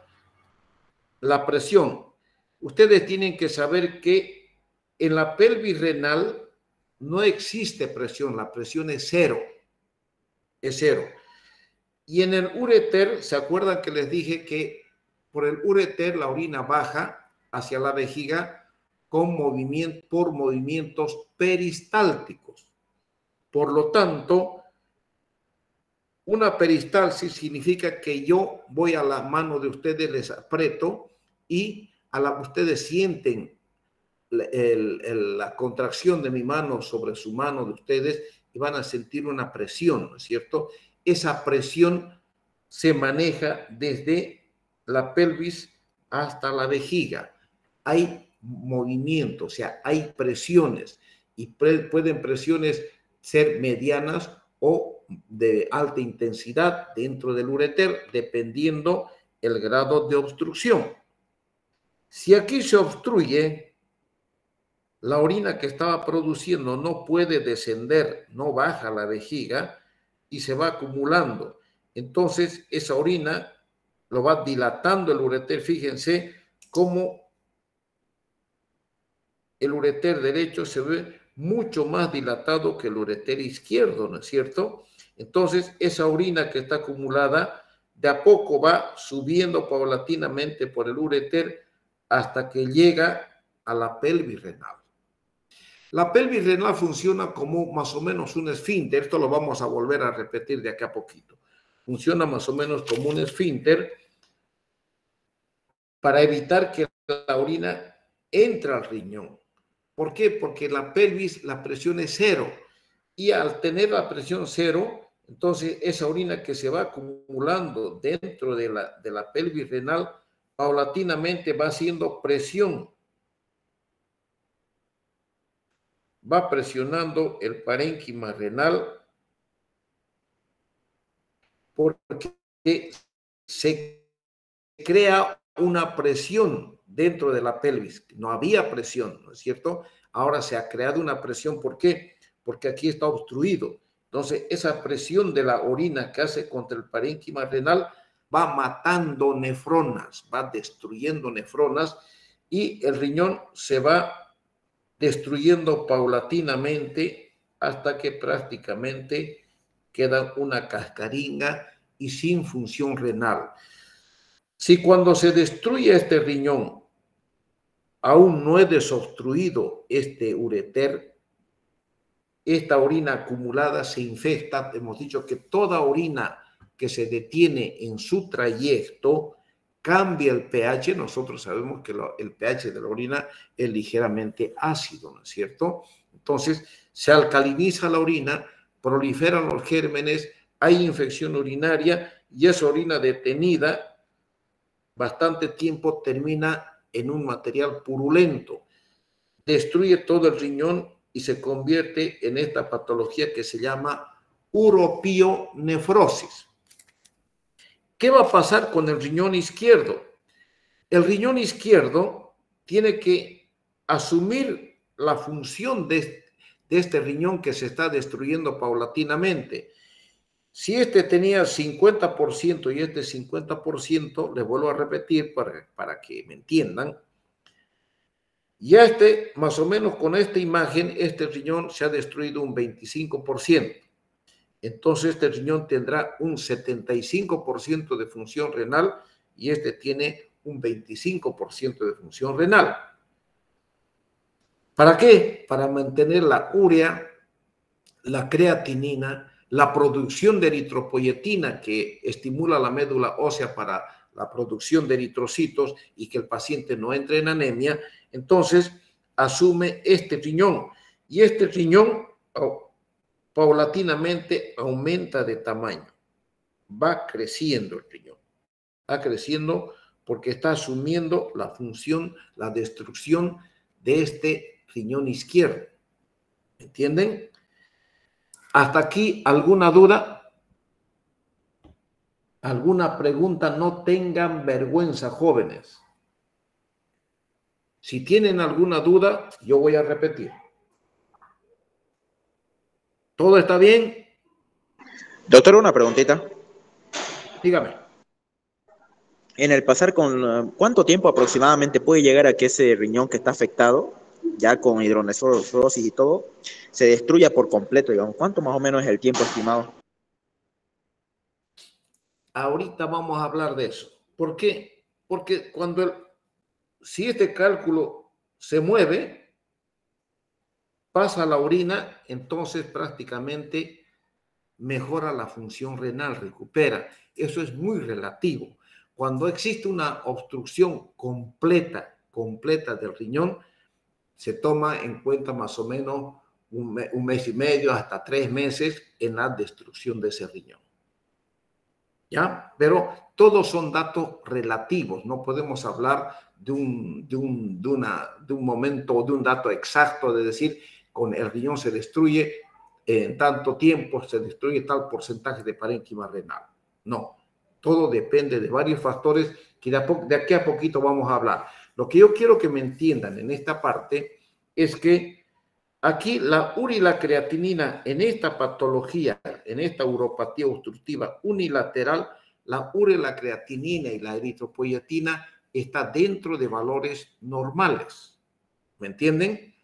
la presión. Ustedes tienen que saber que en la pelvis renal no existe presión, la presión es cero. Es cero. Y en el ureter, ¿se acuerdan que les dije que por el ureter la orina baja hacia la vejiga por movimientos peristálticos? Por lo tanto, una peristalsis significa que yo voy a la mano de ustedes, les aprieto y ustedes sienten la contracción de mi mano sobre su mano de ustedes y van a sentir una presión, ¿no es cierto? Esa presión se maneja desde la pelvis hasta la vejiga. Hay movimiento, o sea, hay presiones y pueden presiones ser medianas o de alta intensidad dentro del ureter, dependiendo el grado de obstrucción. Si aquí se obstruye, la orina que estaba produciendo no puede descender, no baja a la vejiga y se va acumulando. Entonces, esa orina lo va dilatando el ureter. Fíjense cómo el ureter derecho se ve mucho más dilatado que el ureter izquierdo, ¿no es cierto? Entonces, esa orina que está acumulada de a poco va subiendo paulatinamente por el ureter hasta que llega a la pelvis renal. La pelvis renal funciona como más o menos un esfínter. Esto lo vamos a volver a repetir de acá a poquito. Funciona más o menos como un esfínter para evitar que la orina entre al riñón. ¿Por qué? Porque la pelvis, la presión es cero. Y al tener la presión cero, Entonces, esa orina que se va acumulando dentro de la pelvis renal, paulatinamente va haciendo presión, va presionando el parénquima renal porque se crea una presión dentro de la pelvis. No había presión, ¿no es cierto? Ahora se ha creado una presión. ¿Por qué? Porque aquí está obstruido. Entonces, esa presión de la orina que hace contra el parénquima renal va matando nefronas, va destruyendo nefronas y el riñón se va destruyendo paulatinamente hasta que prácticamente queda una cascarilla y sin función renal. Si cuando se destruye este riñón aún no es desobstruido este ureter, esta orina acumulada se infecta. Hemos dicho que toda orina que se detiene en su trayecto cambia el pH. Nosotros sabemos que el pH de la orina es ligeramente ácido, ¿no es cierto? Entonces se alcaliniza la orina, proliferan los gérmenes, hay infección urinaria y esa orina detenida bastante tiempo termina en un material purulento, destruye todo el riñón y se convierte en esta patología que se llama uropionefrosis. ¿Qué va a pasar con el riñón izquierdo? El riñón izquierdo tiene que asumir la función de este riñón que se está destruyendo paulatinamente. Si este tenía 50% y este 50%, les vuelvo a repetir para que me entiendan, ya más o menos con esta imagen, este riñón se ha destruido un 25%. Entonces este riñón tendrá un 75% de función renal y este tiene un 25% de función renal. ¿Para qué? Para mantener la urea, la creatinina, la producción de eritropoyetina que estimula la médula ósea para la producción de eritrocitos y que el paciente no entre en anemia. Entonces asume este riñón y este riñón paulatinamente aumenta de tamaño, va creciendo el riñón, va creciendo porque está asumiendo la función, la destrucción de este riñón izquierdo. ¿Entienden? ¿Hasta aquí alguna duda? ¿Alguna pregunta? No tengan vergüenza, jóvenes. Si tienen alguna duda, yo voy a repetir. ¿Todo está bien? Doctor, una preguntita. Dígame. En el pasar con ¿cuánto tiempo aproximadamente puede llegar a que ese riñón que está afectado, ya con hidronefrosis y todo, se destruya por completo, digamos? ¿Cuánto más o menos es el tiempo estimado? Ahorita vamos a hablar de eso. ¿Por qué? Porque si este cálculo se mueve, pasa a la orina, entonces prácticamente mejora la función renal, recupera. Eso es muy relativo. Cuando existe una obstrucción completa del riñón, se toma en cuenta más o menos un mes y medio hasta 3 meses en la destrucción de ese riñón. ¿Ya? Pero todos son datos relativos, no podemos hablar de un momento o de un dato exacto de decir con el riñón se destruye en tanto tiempo, se destruye tal porcentaje de parénquima renal. No, todo depende de varios factores que de aquí a poquito vamos a hablar. Lo que yo quiero que me entiendan en esta parte es que aquí la urea y la creatinina en esta patología, en esta uropatía obstructiva unilateral, la urea, la creatinina y la eritropoyetina está dentro de valores normales. ¿Me entienden?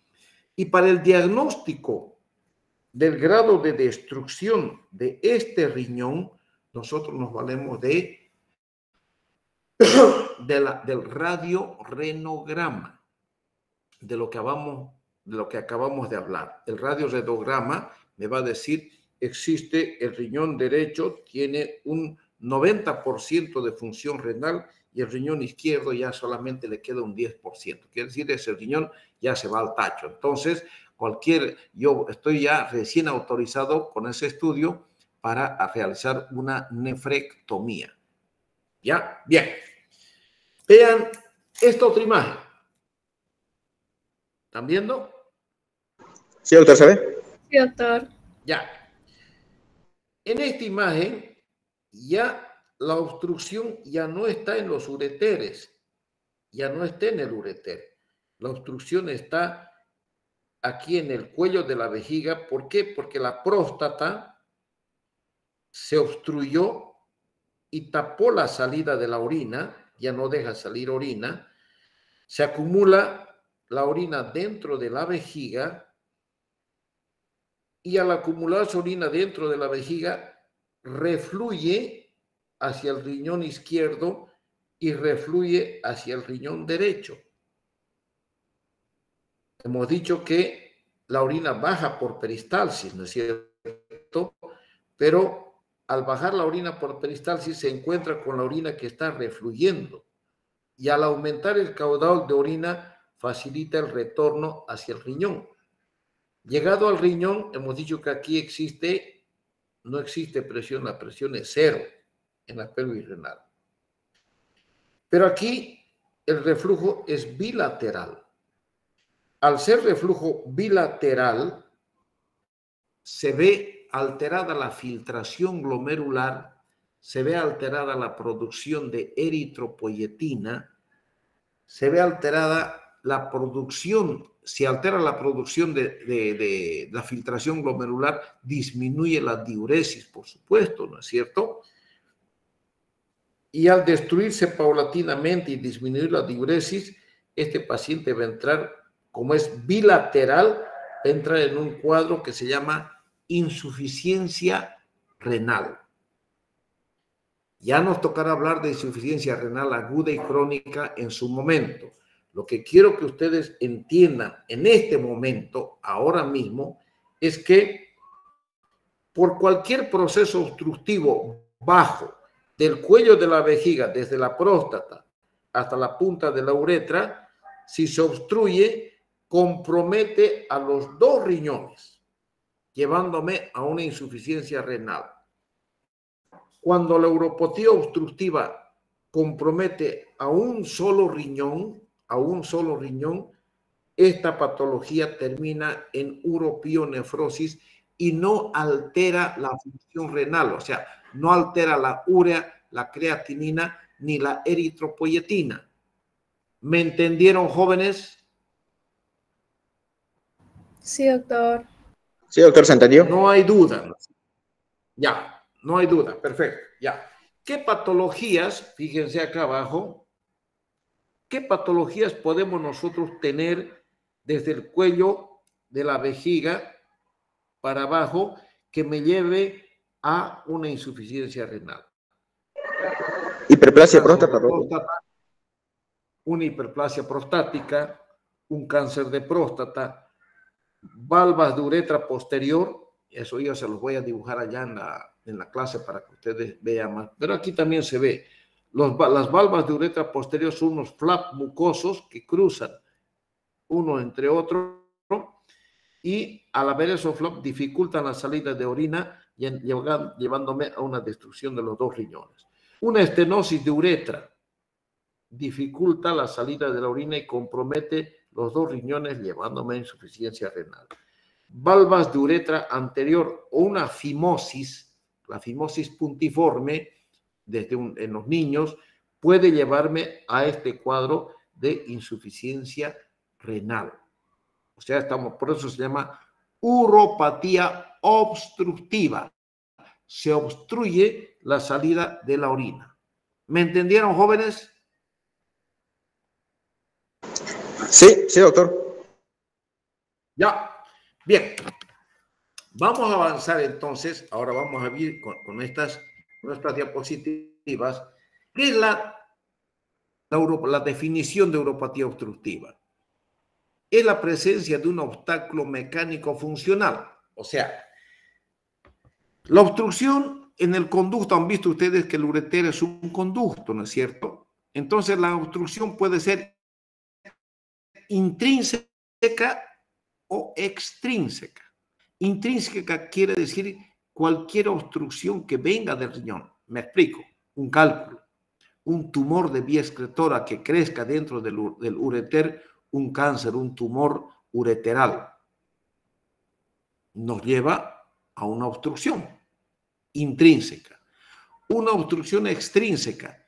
Y para el diagnóstico del grado de destrucción de este riñón, nosotros nos valemos del radiorenograma, de lo que acabamos de hablar. El radiorenograma me va a decir, existe el riñón derecho, tiene un 90% de función renal y el riñón izquierdo ya solamente le queda un 10%. Quiere decir, ese riñón ya se va al tacho. Entonces, yo estoy ya recién autorizado con ese estudio para realizar una nefrectomía. ¿Ya? Bien. Vean esta otra imagen. ¿Están viendo? Sí, doctor, ¿se ve? Sí, doctor. Ya. En esta imagen, ya la obstrucción ya no está en los ureteres, ya no está en el ureter. La obstrucción está aquí en el cuello de la vejiga. ¿Por qué? Porque la próstata se obstruyó y tapó la salida de la orina, ya no deja salir orina, se acumula la orina dentro de la vejiga y al acumularse orina dentro de la vejiga refluye hacia el riñón izquierdo y refluye hacia el riñón derecho. Hemos dicho que la orina baja por peristalsis, ¿no es cierto? Pero al bajar la orina por peristalsis se encuentra con la orina que está refluyendo y al aumentar el caudal de orina facilita el retorno hacia el riñón. Llegado al riñón, hemos dicho que aquí no existe presión, la presión es cero en la pelvis renal. Pero aquí el reflujo es bilateral. Al ser reflujo bilateral, se ve alterada la filtración glomerular, se ve alterada la producción de eritropoyetina, se ve alterada la producción, si altera la producción de la filtración glomerular, disminuye la diuresis, por supuesto, ¿no es cierto? Y al destruirse paulatinamente y disminuir la diuresis, este paciente va a entrar, como es bilateral, entra en un cuadro que se llama insuficiencia renal. Ya nos tocará hablar de insuficiencia renal aguda y crónica en su momento. Lo que quiero que ustedes entiendan en este momento, ahora mismo, es que por cualquier proceso obstructivo bajo del cuello de la vejiga, desde la próstata hasta la punta de la uretra, si se obstruye, compromete a los dos riñones, llevándome a una insuficiencia renal. Cuando la uropatía obstructiva compromete a un solo riñón, esta patología termina en uropionefrosis y no altera la función renal, o sea, no altera la urea, la creatinina ni la eritropoyetina. ¿Me entendieron, jóvenes? Sí, doctor. Sí, doctor, ¿se entendió? No hay duda. Ya, no hay duda. Perfecto, ya. ¿Qué patologías, fíjense acá abajo, qué patologías podemos nosotros tener desde el cuello de la vejiga para abajo que me lleve a una insuficiencia renal? Hiperplasia próstata. Una hiperplasia prostática, un cáncer de próstata, valvas de uretra posterior, eso yo se los voy a dibujar allá en la clase para que ustedes vean más, pero aquí también se ve. Las valvas de uretra posterior son unos flaps mucosos que cruzan uno entre otro y al haber esos flaps dificultan la salida de orina llevándome a una destrucción de los dos riñones. Una estenosis de uretra dificulta la salida de la orina y compromete los dos riñones llevándome a insuficiencia renal. Valvas de uretra anterior o una fimosis, la fimosis puntiforme en los niños puede llevarme a este cuadro de insuficiencia renal. O sea, por eso se llama uropatía obstructiva. Se obstruye la salida de la orina. ¿Me entendieron, jóvenes? Sí, sí, doctor. Ya, bien. Vamos a avanzar entonces. Ahora vamos a ver con estas diapositivas qué es la definición de uropatía obstructiva. Es la presencia de un obstáculo mecánico funcional. O sea, la obstrucción en el conducto, han visto ustedes que el ureter es un conducto, ¿no es cierto? Entonces la obstrucción puede ser intrínseca o extrínseca. Intrínseca quiere decir cualquier obstrucción que venga del riñón. Me explico, un cálculo, un tumor de vía excretora que crezca dentro del ureter, un cáncer, un tumor ureteral, nos lleva a una obstrucción intrínseca. Una obstrucción extrínseca,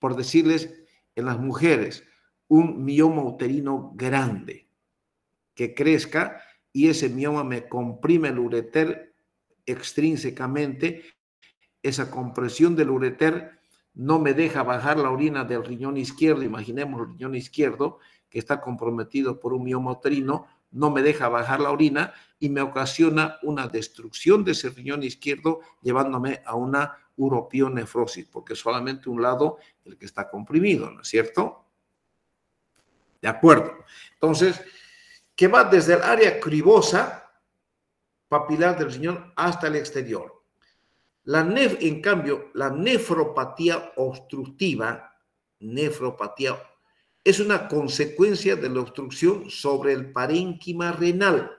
por decirles, en las mujeres, un mioma uterino grande que crezca y ese mioma me comprime el ureter extrínsecamente. Esa compresión del ureter no me deja bajar la orina del riñón izquierdo. Imaginemos el riñón izquierdo que está comprometido por un mioma uterino, no me deja bajar la orina y me ocasiona una destrucción de ese riñón izquierdo, llevándome a una uropionefrosis, porque es solamente un lado el que está comprimido, ¿no es cierto? De acuerdo. Entonces, que va desde el área cribosa papilar del riñón hasta el exterior. En cambio, la nefropatía obstructiva, es una consecuencia de la obstrucción sobre el parénquima renal.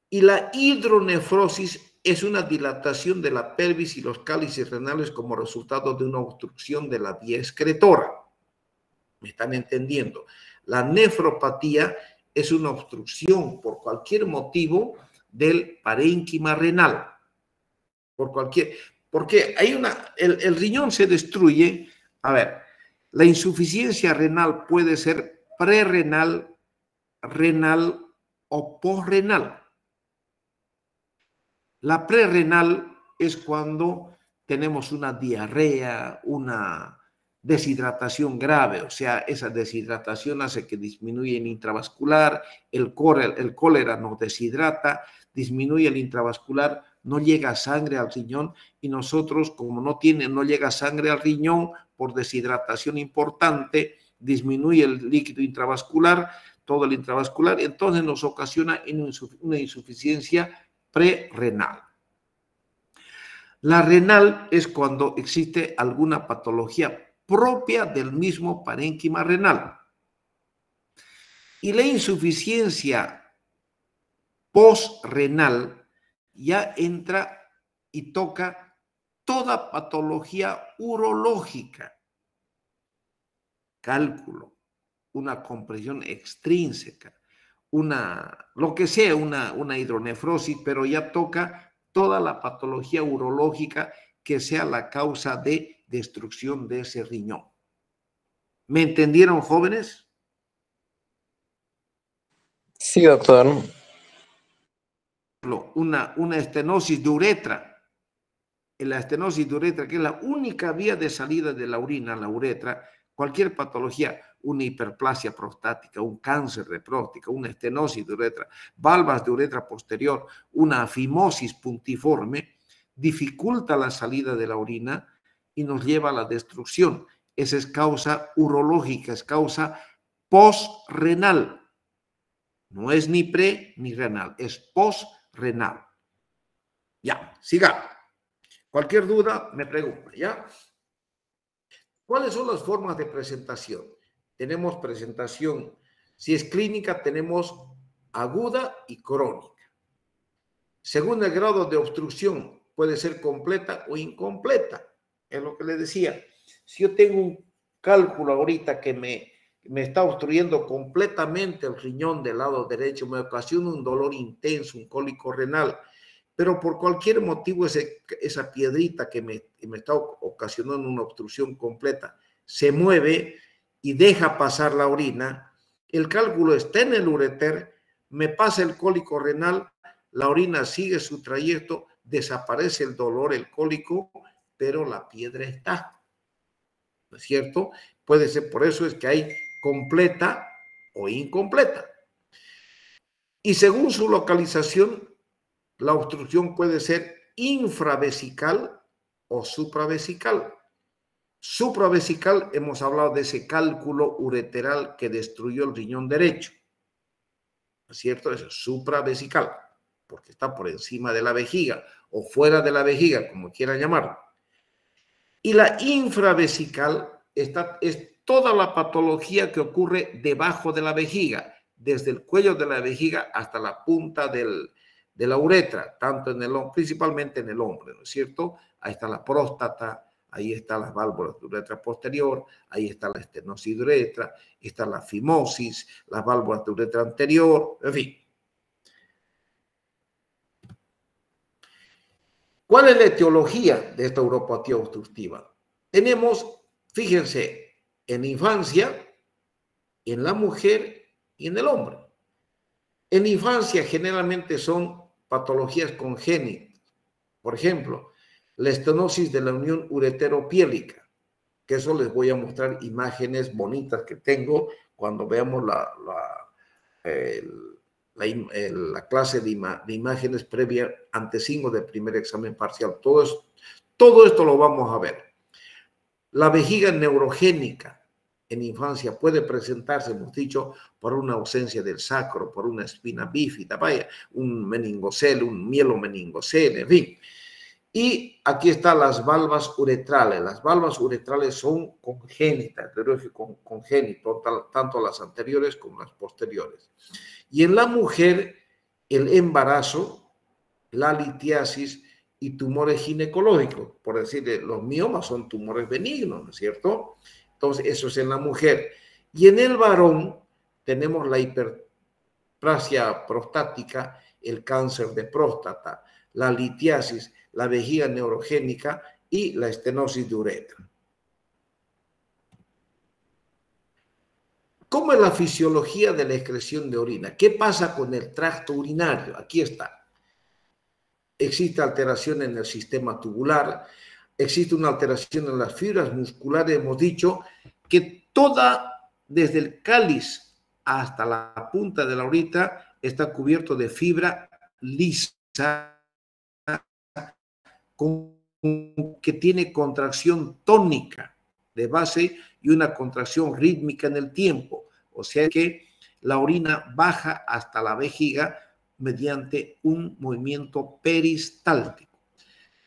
Y la hidronefrosis es una dilatación de la pelvis y los cálices renales como resultado de una obstrucción de la vía excretora. ¿Me están entendiendo? La nefropatía es una obstrucción por cualquier motivo del parénquima renal. Porque hay el riñón se destruye. A ver, la insuficiencia renal puede ser prerrenal, renal o posrenal. La prerrenal es cuando tenemos una diarrea, una deshidratación grave, o sea, esa deshidratación hace que disminuya el intravascular, el cólera nos deshidrata, disminuye el intravascular, no llega sangre al riñón y nosotros, como no llega sangre al riñón por deshidratación importante, disminuye el líquido intravascular, todo el intravascular, entonces nos ocasiona una insuficiencia prerrenal. La renal es cuando existe alguna patología propia del mismo parénquima renal. Y la insuficiencia posrenal ya entra y toca toda patología urológica, cálculo, una compresión extrínseca, lo que sea, una hidronefrosis, pero ya toca toda la patología urológica que sea la causa de destrucción de ese riñón. ¿Me entendieron, jóvenes? Sí, doctor. Una estenosis de uretra. La estenosis de uretra, que es la única vía de salida de la orina, la uretra, cualquier patología, una hiperplasia prostática, un cáncer de próstata, una estenosis de uretra, valvas de uretra posterior, una fimosis puntiforme, dificulta la salida de la orina y nos lleva a la destrucción. Esa es causa urológica, es causa posrenal. No es ni pre ni renal, es posrenal. Ya, siga. Cualquier duda me pregunta, ¿ya? ¿Cuáles son las formas de presentación? Tenemos presentación, si es clínica, tenemos aguda y crónica. Según el grado de obstrucción, puede ser completa o incompleta. Es lo que le decía. Si yo tengo un cálculo ahorita que me está obstruyendo completamente el riñón del lado derecho, me ocasiona un dolor intenso, un cólico renal, pero por cualquier motivo esa piedrita que me está ocasionando una obstrucción completa se mueve y deja pasar la orina, el cálculo está en el ureter, me pasa el cólico renal, la orina sigue su trayecto, desaparece el dolor, el cólico, pero la piedra está. ¿No es cierto? Puede ser, por eso es que hay completa o incompleta. Y según su localización, la obstrucción puede ser infravesical o supravesical. Supravesical, hemos hablado de ese cálculo ureteral que destruyó el riñón derecho. ¿No es cierto? Eso es supravesical, porque está por encima de la vejiga o fuera de la vejiga, como quieran llamarlo. Y la infravesical es toda la patología que ocurre debajo de la vejiga, desde el cuello de la vejiga hasta la punta del de la uretra, tanto en principalmente en el hombre, ¿no es cierto? Ahí está la próstata, ahí están las válvulas de uretra posterior, ahí está la estenosis de uretra, está la fimosis, las válvulas de uretra anterior, en fin. ¿Cuál es la etiología de esta uropatía obstructiva? Tenemos, fíjense, en la infancia, en la mujer y en el hombre. En la infancia generalmente son patologías congénitas. Por ejemplo, la estenosis de la unión ureteropiélica, que eso les voy a mostrar imágenes bonitas que tengo cuando veamos la clase de imágenes previa ante 5 del primer examen parcial. Todo esto lo vamos a ver. La vejiga neurogénica en infancia puede presentarse, hemos dicho, por una ausencia del sacro, por una espina bífida, vaya, un meningocele, un mielomeningocele, en fin. Y aquí están las valvas uretrales. Las valvas uretrales son congénitas, de origen congénito, tanto las anteriores como las posteriores. Y en la mujer, el embarazo, la litiasis y tumores ginecológicos, por decir, los miomas son tumores benignos, ¿no es cierto? Entonces, eso es en la mujer. Y en el varón tenemos la hiperplasia prostática, el cáncer de próstata, la litiasis, la vejiga neurogénica y la estenosis de uretra. ¿Cómo es la fisiología de la excreción de orina? ¿Qué pasa con el tracto urinario? Aquí está. Existe alteración en el sistema tubular, existe una alteración en las fibras musculares. Hemos dicho que desde el cáliz hasta la punta de la uretra, está cubierto de fibra lisa que tiene contracción tónica de base y una contracción rítmica en el tiempo. O sea que la orina baja hasta la vejiga mediante un movimiento peristáltico.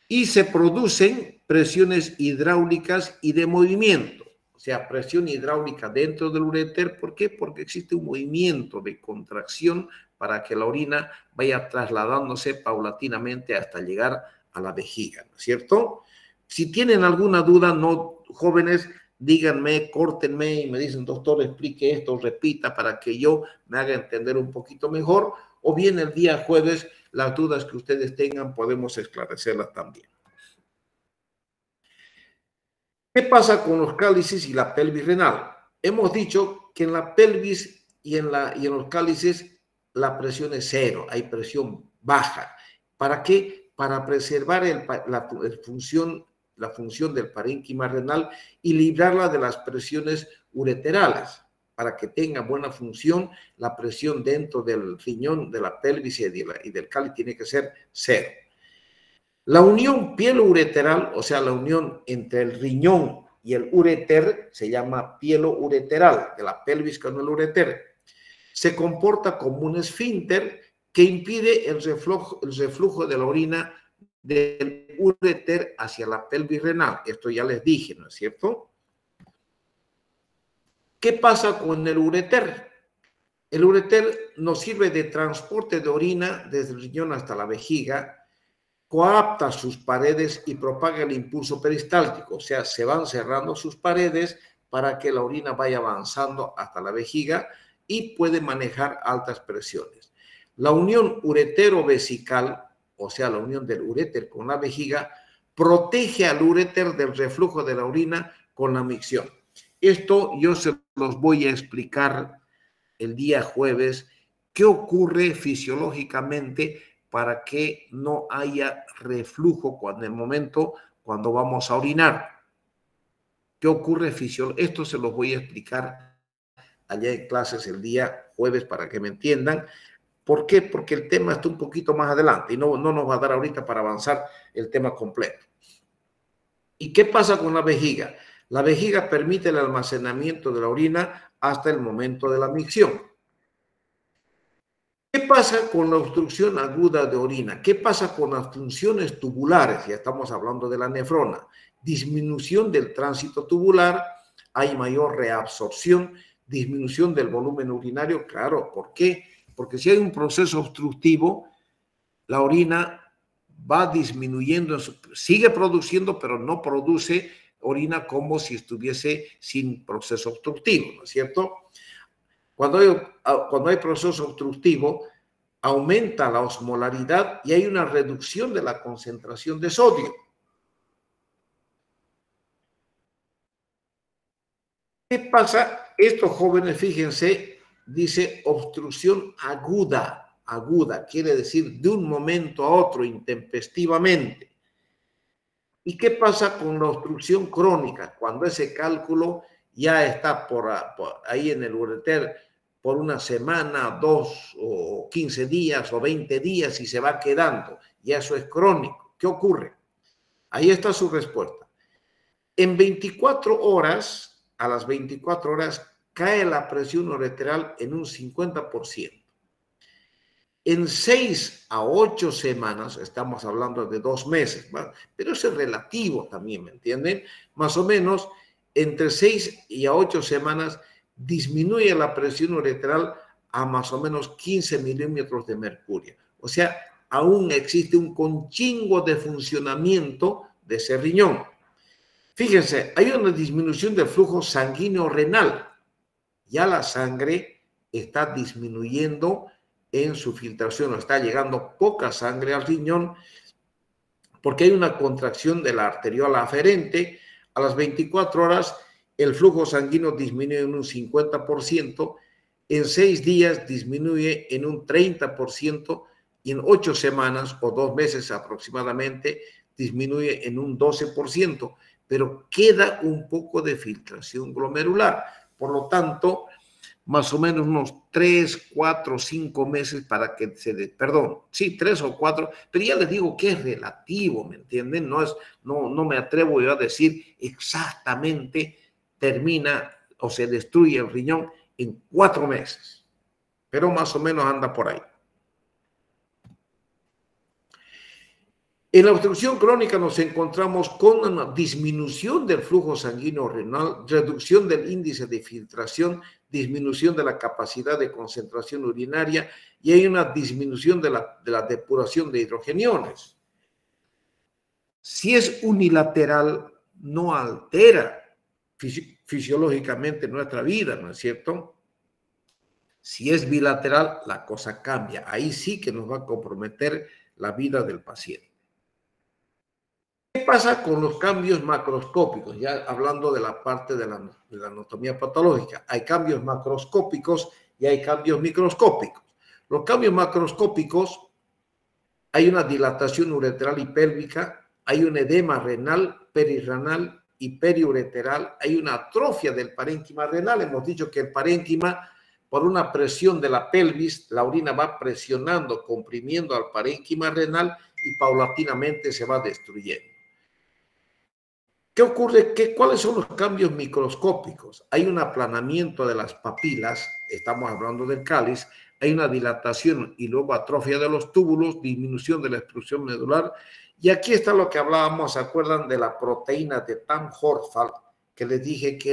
Y se producen presiones hidráulicas y de movimiento. O sea, presión hidráulica dentro del uréter. ¿Por qué? Porque existe un movimiento de contracción para que la orina vaya trasladándose paulatinamente hasta llegar a la vejiga, ¿no es cierto? Si tienen alguna duda, no, jóvenes, díganme, córtenme y me dicen, doctor, explique esto, repita para que yo me haga entender un poquito mejor, o bien el día jueves, las dudas que ustedes tengan podemos esclarecerlas también. ¿Qué pasa con los cálices y la pelvis renal? Hemos dicho que en la pelvis y en los cálices la presión es cero, hay presión baja. ¿Para qué? Para preservar la función del parénquima renal y librarla de las presiones ureterales, para que tenga buena función. La presión dentro del riñón, de la pelvis y del cáliz tiene que ser cero. La unión pielo-ureteral, o sea, la unión entre el riñón y el ureter, se llama pielo-ureteral, de la pelvis con el ureter. Se comporta como un esfínter que impide el reflujo de la orina del ureter hacia la pelvis renal. Esto ya les dije, ¿no es cierto? ¿Qué pasa con el ureter? El ureter nos sirve de transporte de orina desde el riñón hasta la vejiga, coapta sus paredes y propaga el impulso peristáltico, o sea, se van cerrando sus paredes para que la orina vaya avanzando hasta la vejiga y puede manejar altas presiones. La unión uretero-vesical, o sea, la unión del uréter con la vejiga, protege al uréter del reflujo de la orina con la micción. Esto yo se los voy a explicar el día jueves, qué ocurre fisiológicamente para que no haya reflujo en el momento cuando vamos a orinar. ¿Qué ocurre fisiológicamente? Esto se los voy a explicar allá en clases el día jueves para que me entiendan. ¿Por qué? Porque el tema está un poquito más adelante y no nos va a dar ahorita para avanzar el tema completo. ¿Y qué pasa con la vejiga? La vejiga permite el almacenamiento de la orina hasta el momento de la micción. ¿Qué pasa con la obstrucción aguda de orina? ¿Qué pasa con las funciones tubulares? Ya estamos hablando de la nefrona. Disminución del tránsito tubular, hay mayor reabsorción, disminución del volumen urinario. Claro, ¿por qué? Porque si hay un proceso obstructivo, la orina va disminuyendo, sigue produciendo, pero no produce orina como si estuviese sin proceso obstructivo, ¿no es cierto? Cuando hay proceso obstructivo, aumenta la osmolaridad y hay una reducción de la concentración de sodio. ¿Qué pasa? Estos jóvenes, fíjense, dice obstrucción aguda. Aguda quiere decir de un momento a otro, intempestivamente. ¿Y qué pasa con la obstrucción crónica? Cuando ese cálculo ya está por ahí en el ureter por una semana, 2 o 15 días o 20 días y se va quedando. Y eso es crónico. ¿Qué ocurre? Ahí está su respuesta. En 24 horas, a las 24 horas, cae la presión ureteral en un 50%. En 6 a 8 semanas, estamos hablando de 2 meses, pero eso es relativo también, ¿me entienden? Más o menos, entre 6 y a 8 semanas, disminuye la presión ureteral a más o menos 15 milímetros de mercurio. O sea, aún existe un conchingo de funcionamiento de ese riñón. Fíjense, hay una disminución del flujo sanguíneo renal. Ya la sangre está disminuyendo en su filtración, está llegando poca sangre al riñón porque hay una contracción de la arteriola aferente. A las 24 horas el flujo sanguíneo disminuye en un 50%, en 6 días disminuye en un 30% y en 8 semanas o 2 meses aproximadamente disminuye en un 12%, pero queda un poco de filtración glomerular. Por lo tanto, más o menos unos 3, 4, 5 meses para que perdón, sí, 3 o 4, pero ya les digo que es relativo, ¿me entienden? No me atrevo yo a decir exactamente termina o se destruye el riñón en 4 meses, pero más o menos anda por ahí. En la obstrucción crónica nos encontramos con una disminución del flujo sanguíneo renal, reducción del índice de filtración, disminución de la capacidad de concentración urinaria y hay una disminución de la depuración de hidrogeniones. Si es unilateral, no altera fisiológicamente nuestra vida, ¿no es cierto? Si es bilateral, la cosa cambia. Ahí sí que nos va a comprometer la vida del paciente. ¿Qué pasa con los cambios macroscópicos? Ya hablando de la parte de la anatomía patológica. Hay cambios macroscópicos y hay cambios microscópicos. Los cambios macroscópicos, hay una dilatación ureteral y pélvica, hay un edema renal, perirrenal y periureteral, hay una atrofia del parénquima renal. Hemos dicho que el parénquima, por una presión de la pelvis, la orina va presionando, comprimiendo al parénquima renal y paulatinamente se va destruyendo. ¿Qué ocurre? ¿Cuáles son los cambios microscópicos? Hay un aplanamiento de las papilas, estamos hablando del cáliz, hay una dilatación y luego atrofia de los túbulos, disminución de la extrusión medular. Y aquí está lo que hablábamos, ¿se acuerdan de la proteína de Tamm-Horfeld? Que les dije que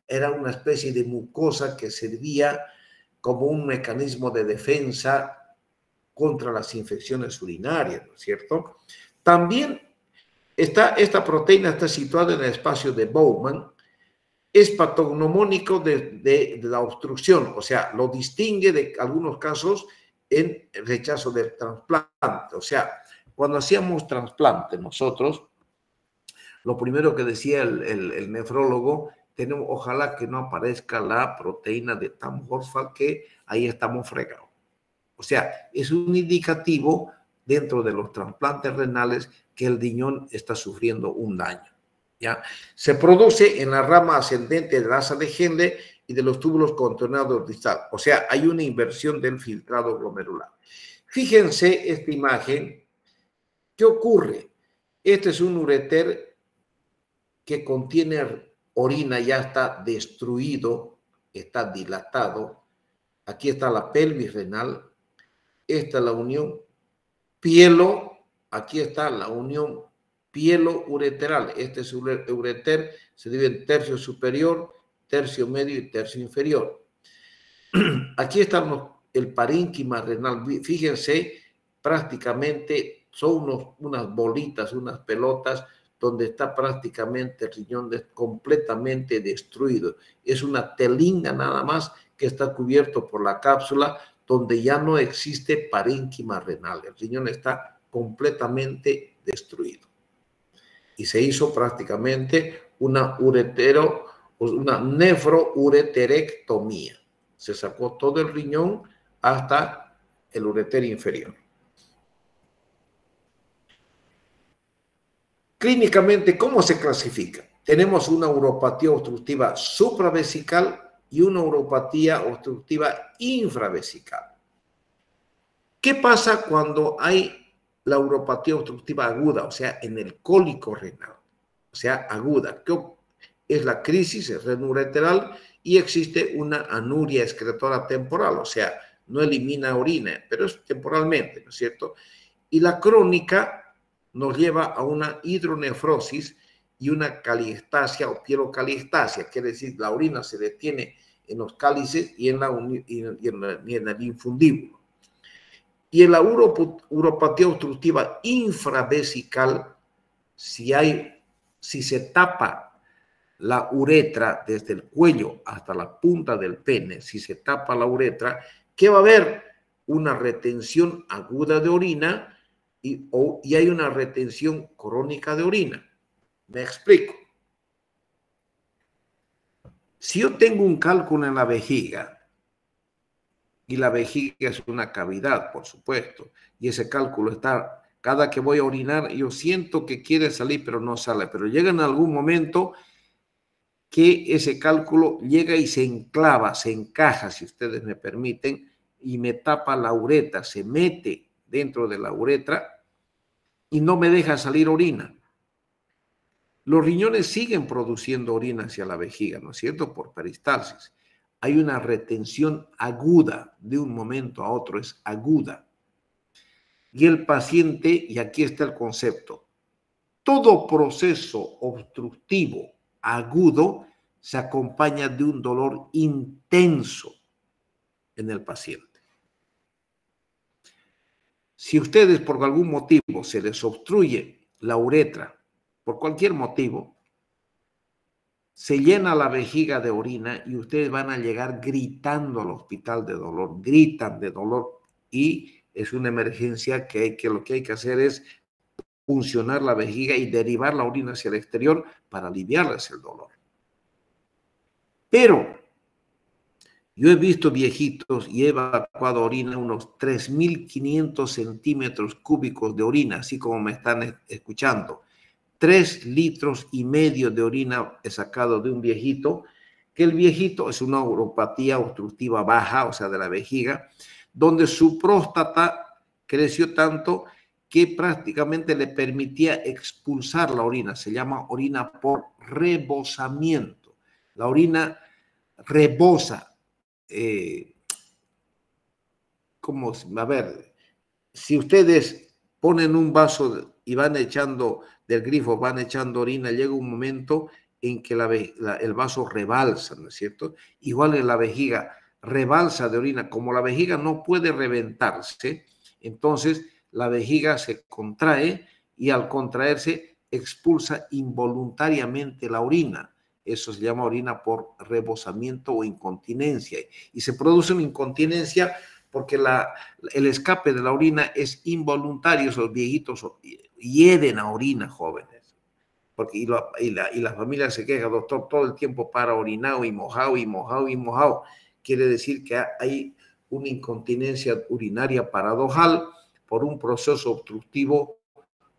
era una especie de mucosa que servía como un mecanismo de defensa contra las infecciones urinarias, ¿no es cierto? También esta proteína está situada en el espacio de Bowman, es patognomónico de la obstrucción, o sea, lo distingue de algunos casos en rechazo del trasplante. O sea, cuando hacíamos trasplante nosotros, lo primero que decía el nefrólogo, ojalá que no aparezca la proteína de Tamm-Horfeld, que ahí estamos fregados. O sea, es un indicativo dentro de los trasplantes renales que el riñón está sufriendo un daño, ¿ya? Se produce en la rama ascendente del asa de Henle y de los túbulos contorneados distal. O sea, hay una inversión del filtrado glomerular. Fíjense esta imagen. ¿Qué ocurre? Este es un ureter que contiene orina, ya está destruido, está dilatado. Aquí está la pelvis renal. Esta es la unión pielo. Aquí está la unión pielo-ureteral. Este es ureter, se divide en tercio superior, tercio medio y tercio inferior. Aquí está el parénquima renal. Fíjense prácticamente son unas bolitas, unas pelotas, donde está prácticamente el riñón completamente destruido. Es una telinga nada más que está cubierto por la cápsula, donde ya no existe parénquima renal. El riñón está completamente destruido. Y se hizo prácticamente una nefroureterectomía. Se sacó todo el riñón hasta el ureter inferior. Clínicamente, ¿cómo se clasifica? Tenemos una uropatía obstructiva supravesical y una uropatía obstructiva infravesical. ¿Qué pasa cuando hay la uropatía obstructiva aguda, o sea, en el cólico renal? O sea, aguda, que es la crisis renoureteral y existe una anuria excretora temporal, o sea, no elimina orina, pero es temporalmente, ¿no es cierto? Y la crónica nos lleva a una hidronefrosis y una caliestasia o pielocaliestasia, quiere decir la orina se detiene en los cálices y en el infundíbulo. Y en la uropatía obstructiva infravesical, si se tapa la uretra desde el cuello hasta la punta del pene, si se tapa la uretra, ¿qué va a haber? Una retención aguda de orina y hay una retención crónica de orina. Me explico. Si yo tengo un cálculo en la vejiga, y la vejiga es una cavidad, por supuesto, y ese cálculo está, cada que voy a orinar, yo siento que quiere salir, pero no sale, pero llega en algún momento que ese cálculo llega y se enclava, se encaja, si ustedes me permiten, y me tapa la uretra, se mete dentro de la uretra y no me deja salir orina. Los riñones siguen produciendo orina hacia la vejiga, ¿no es cierto? Por peristalsis. Hay una retención aguda de un momento a otro, es aguda. Y el paciente, y aquí está el concepto, todo proceso obstructivo agudo se acompaña de un dolor intenso en el paciente. Si ustedes por algún motivo se les obstruye la uretra, por cualquier motivo, se llena la vejiga de orina y ustedes van a llegar gritando al hospital de dolor, gritan de dolor y es una emergencia que lo que hay que hacer es puncionar la vejiga y derivar la orina hacia el exterior para aliviarles el dolor. Pero yo he visto viejitos y he evacuado orina, unos 3.500 centímetros cúbicos de orina, así como me están escuchando. 3,5 litros de orina he sacado de un viejito, que el viejito es una uropatía obstructiva baja, o sea, de la vejiga, donde su próstata creció tanto que prácticamente le permitía expulsar la orina. Se llama orina por rebosamiento. La orina rebosa. A ver, si ustedes ponen un vaso y van echando del grifo, van echando orina, llega un momento en que el vaso rebalsa, ¿no es cierto? Igual en la vejiga, rebalsa de orina. Como la vejiga no puede reventarse, entonces la vejiga se contrae y al contraerse expulsa involuntariamente la orina. Eso se llama orina por rebosamiento o incontinencia. Y se produce una incontinencia porque el escape de la orina es involuntario. Esos viejitos hieden a orina, jóvenes. Y la familia se queja, doctor, todo el tiempo para orinado y mojado y mojado y mojado. Quiere decir que hay una incontinencia urinaria paradojal por un proceso obstructivo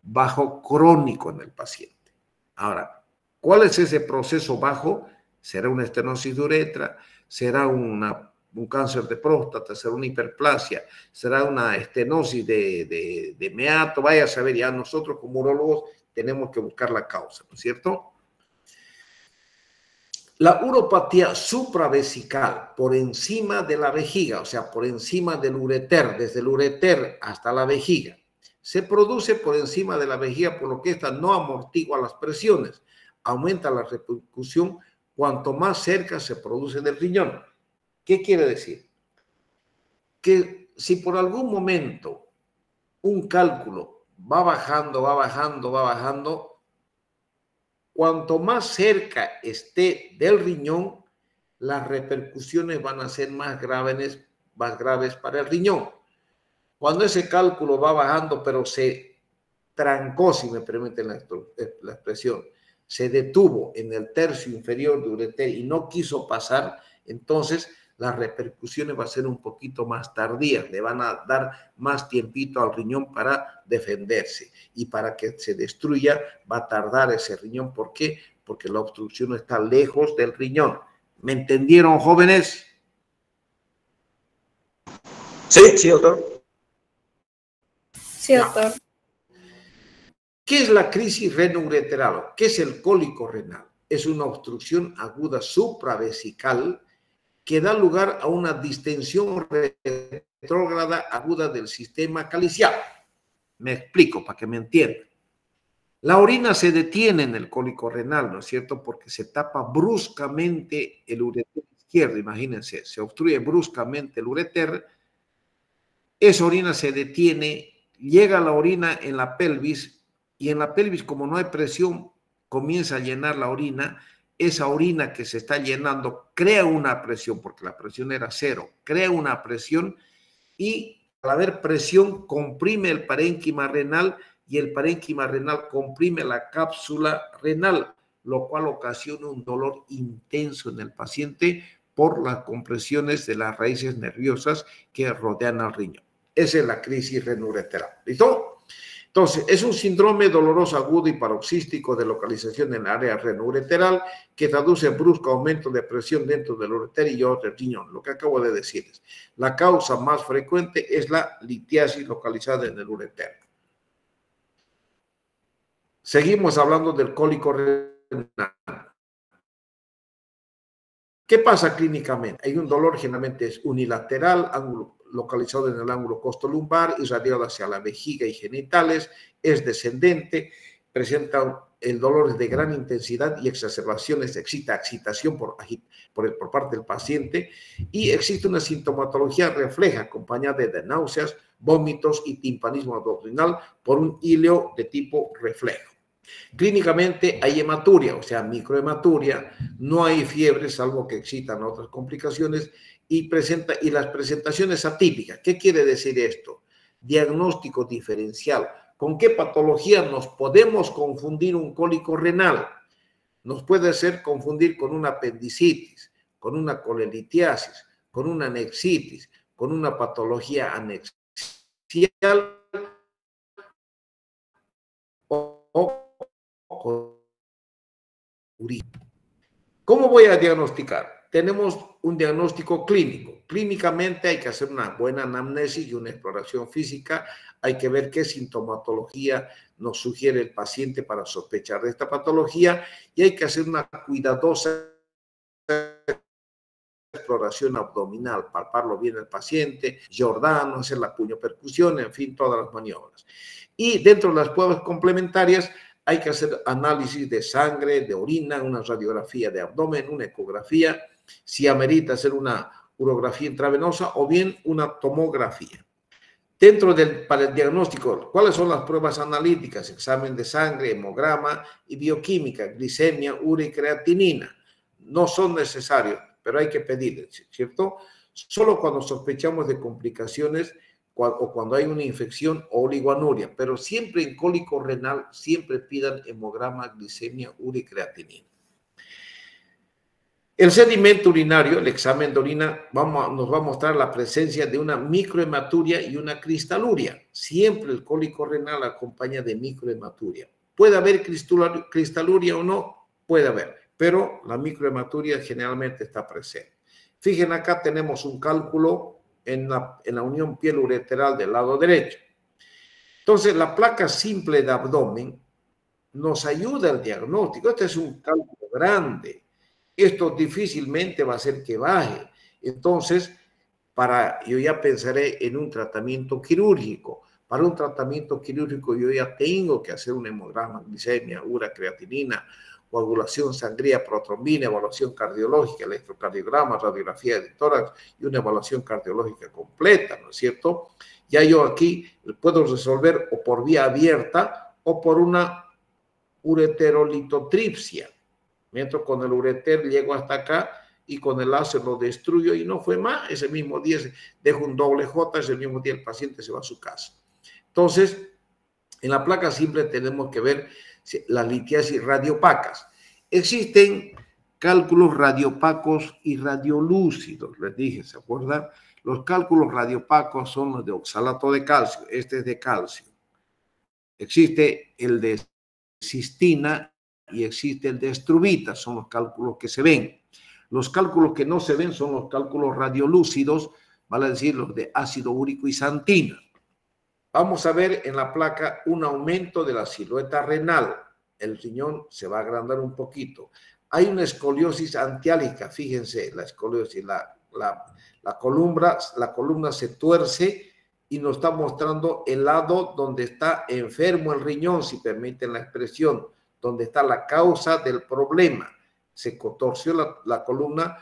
bajo crónico en el paciente. Ahora, ¿cuál es ese proceso bajo? ¿Será una estenosis de uretra? ¿Será un cáncer de próstata? ¿Será una hiperplasia? ¿Será una estenosis de meato? Vaya a saber, ya nosotros como urólogos tenemos que buscar la causa, ¿no es cierto? La uropatía supravesical por encima de la vejiga, o sea, por encima del ureter, desde el ureter hasta la vejiga, se produce por encima de la vejiga, por lo que esta no amortigua las presiones. Aumenta la repercusión cuanto más cerca se produce del riñón. ¿Qué quiere decir? Que si por algún momento un cálculo va bajando, va bajando, va bajando, cuanto más cerca esté del riñón, las repercusiones van a ser más graves para el riñón. Cuando ese cálculo va bajando, pero se trancó, si me permiten la expresión, se detuvo en el tercio inferior de ureter y no quiso pasar, entonces las repercusiones van a ser un poquito más tardías, le van a dar más tiempito al riñón para defenderse, y para que se destruya va a tardar ese riñón. ¿Por qué? Porque la obstrucción está lejos del riñón. ¿Me entendieron, jóvenes? Sí, doctor. Sí, doctor. ¿Qué es la crisis renoureteral? ¿Qué es el cólico renal? Es una obstrucción aguda supravesical que da lugar a una distensión retrógrada aguda del sistema calicial. Me explico para que me entiendan. La orina se detiene en el cólico renal, ¿no es cierto? Porque se tapa bruscamente el ureter izquierdo, imagínense, se obstruye bruscamente el ureter, esa orina se detiene, llega la orina en la pelvis, y en la pelvis, como no hay presión, comienza a llenar la orina. Esa orina que se está llenando crea una presión, porque la presión era cero, crea una presión, y al haber presión comprime el parénquima renal, y el parénquima renal comprime la cápsula renal, lo cual ocasiona un dolor intenso en el paciente por las compresiones de las raíces nerviosas que rodean al riñón. Esa es la crisis renoureteral. ¿Listo? Entonces, es un síndrome doloroso agudo y paroxístico de localización en el área renoureteral que traduce en brusco aumento de presión dentro del ureter y del riñón, lo que acabo de decirles. La causa más frecuente es la litiasis localizada en el ureter. Seguimos hablando del cólico renal. ¿Qué pasa clínicamente? Hay un dolor, generalmente es unilateral, localizado en el ángulo costolumbar, irradiado hacia la vejiga y genitales, es descendente, presenta el dolor de gran intensidad y exacerbaciones, excitación por parte del paciente, y existe una sintomatología refleja acompañada de náuseas, vómitos y timpanismo abdominal por un ileo de tipo reflejo. Clínicamente hay hematuria, o sea, microhematuria, no hay fiebre, salvo que existan otras complicaciones, y las presentaciones atípicas. ¿Qué quiere decir esto? Diagnóstico diferencial. ¿Con qué patología nos podemos confundir un cólico renal? Nos puede hacer confundir con una apendicitis, con una colelitiasis, con una anexitis, con una patología anexial o ¿Cómo voy a diagnosticar? Tenemos un diagnóstico clínico. Clínicamente hay que hacer una buena anamnesis y una exploración física. Hay que ver qué sintomatología nos sugiere el paciente para sospechar de esta patología, y hay que hacer una cuidadosa exploración abdominal, palparlo bien al paciente, Giordano, hacer la puñopercusión, en fin, todas las maniobras. Y dentro de las pruebas complementarias hay que hacer análisis de sangre, de orina, una radiografía de abdomen, una ecografía, si amerita hacer una urografía intravenosa o bien una tomografía. Para el diagnóstico, ¿cuáles son las pruebas analíticas? Examen de sangre, hemograma y bioquímica, glicemia, urea y creatinina. No son necesarios, pero hay que pedirles, ¿cierto? Solo cuando sospechamos de complicaciones o cuando hay una infección o oligoanuria, pero siempre en cólico renal, siempre pidan hemograma, glicemia, urea y creatinina. El sedimento urinario, el examen de orina, nos va a mostrar la presencia de una microhematuria y una cristaluria. Siempre el cólico renal acompaña de microhematuria. ¿Puede haber cristaluria o no? Puede haber, pero la microhematuria generalmente está presente. Fíjense, acá tenemos un cálculo en la unión piel ureteral del lado derecho. Entonces, la placa simple de abdomen nos ayuda al diagnóstico. Este es un cálculo grande. Esto difícilmente va a hacer que baje. Entonces, yo ya pensaré en un tratamiento quirúrgico. Para un tratamiento quirúrgico yo ya tengo que hacer un hemograma, glicemia, urea, creatinina, coagulación sangría, protrombina, evaluación cardiológica, electrocardiograma, radiografía de tórax y una evaluación cardiológica completa, ¿no es cierto? Ya yo aquí puedo resolver o por vía abierta o por una ureterolitotripsia. Mientras con el ureter llego hasta acá y con el láser lo destruyo y no fue más. Ese mismo día dejo un doble J, ese mismo día el paciente se va a su casa. Entonces, en la placa simple tenemos que ver las litiasis radiopacas. Existen cálculos radiopacos y radiolúcidos, les dije, ¿se acuerdan? Los cálculos radiopacos son los de oxalato de calcio, este es de calcio. Existe el de cistina y existe el de estrubita, son los cálculos que se ven. Los cálculos que no se ven son los cálculos radiolúcidos, vale decir los de ácido úrico y santina. Vamos a ver en la placa un aumento de la silueta renal. El riñón se va a agrandar un poquito. Hay una escoliosis antiálica, fíjense, la escoliosis, la columna se tuerce y nos está mostrando el lado donde está enfermo el riñón, si permiten la expresión, donde está la causa del problema. Se contorsió la columna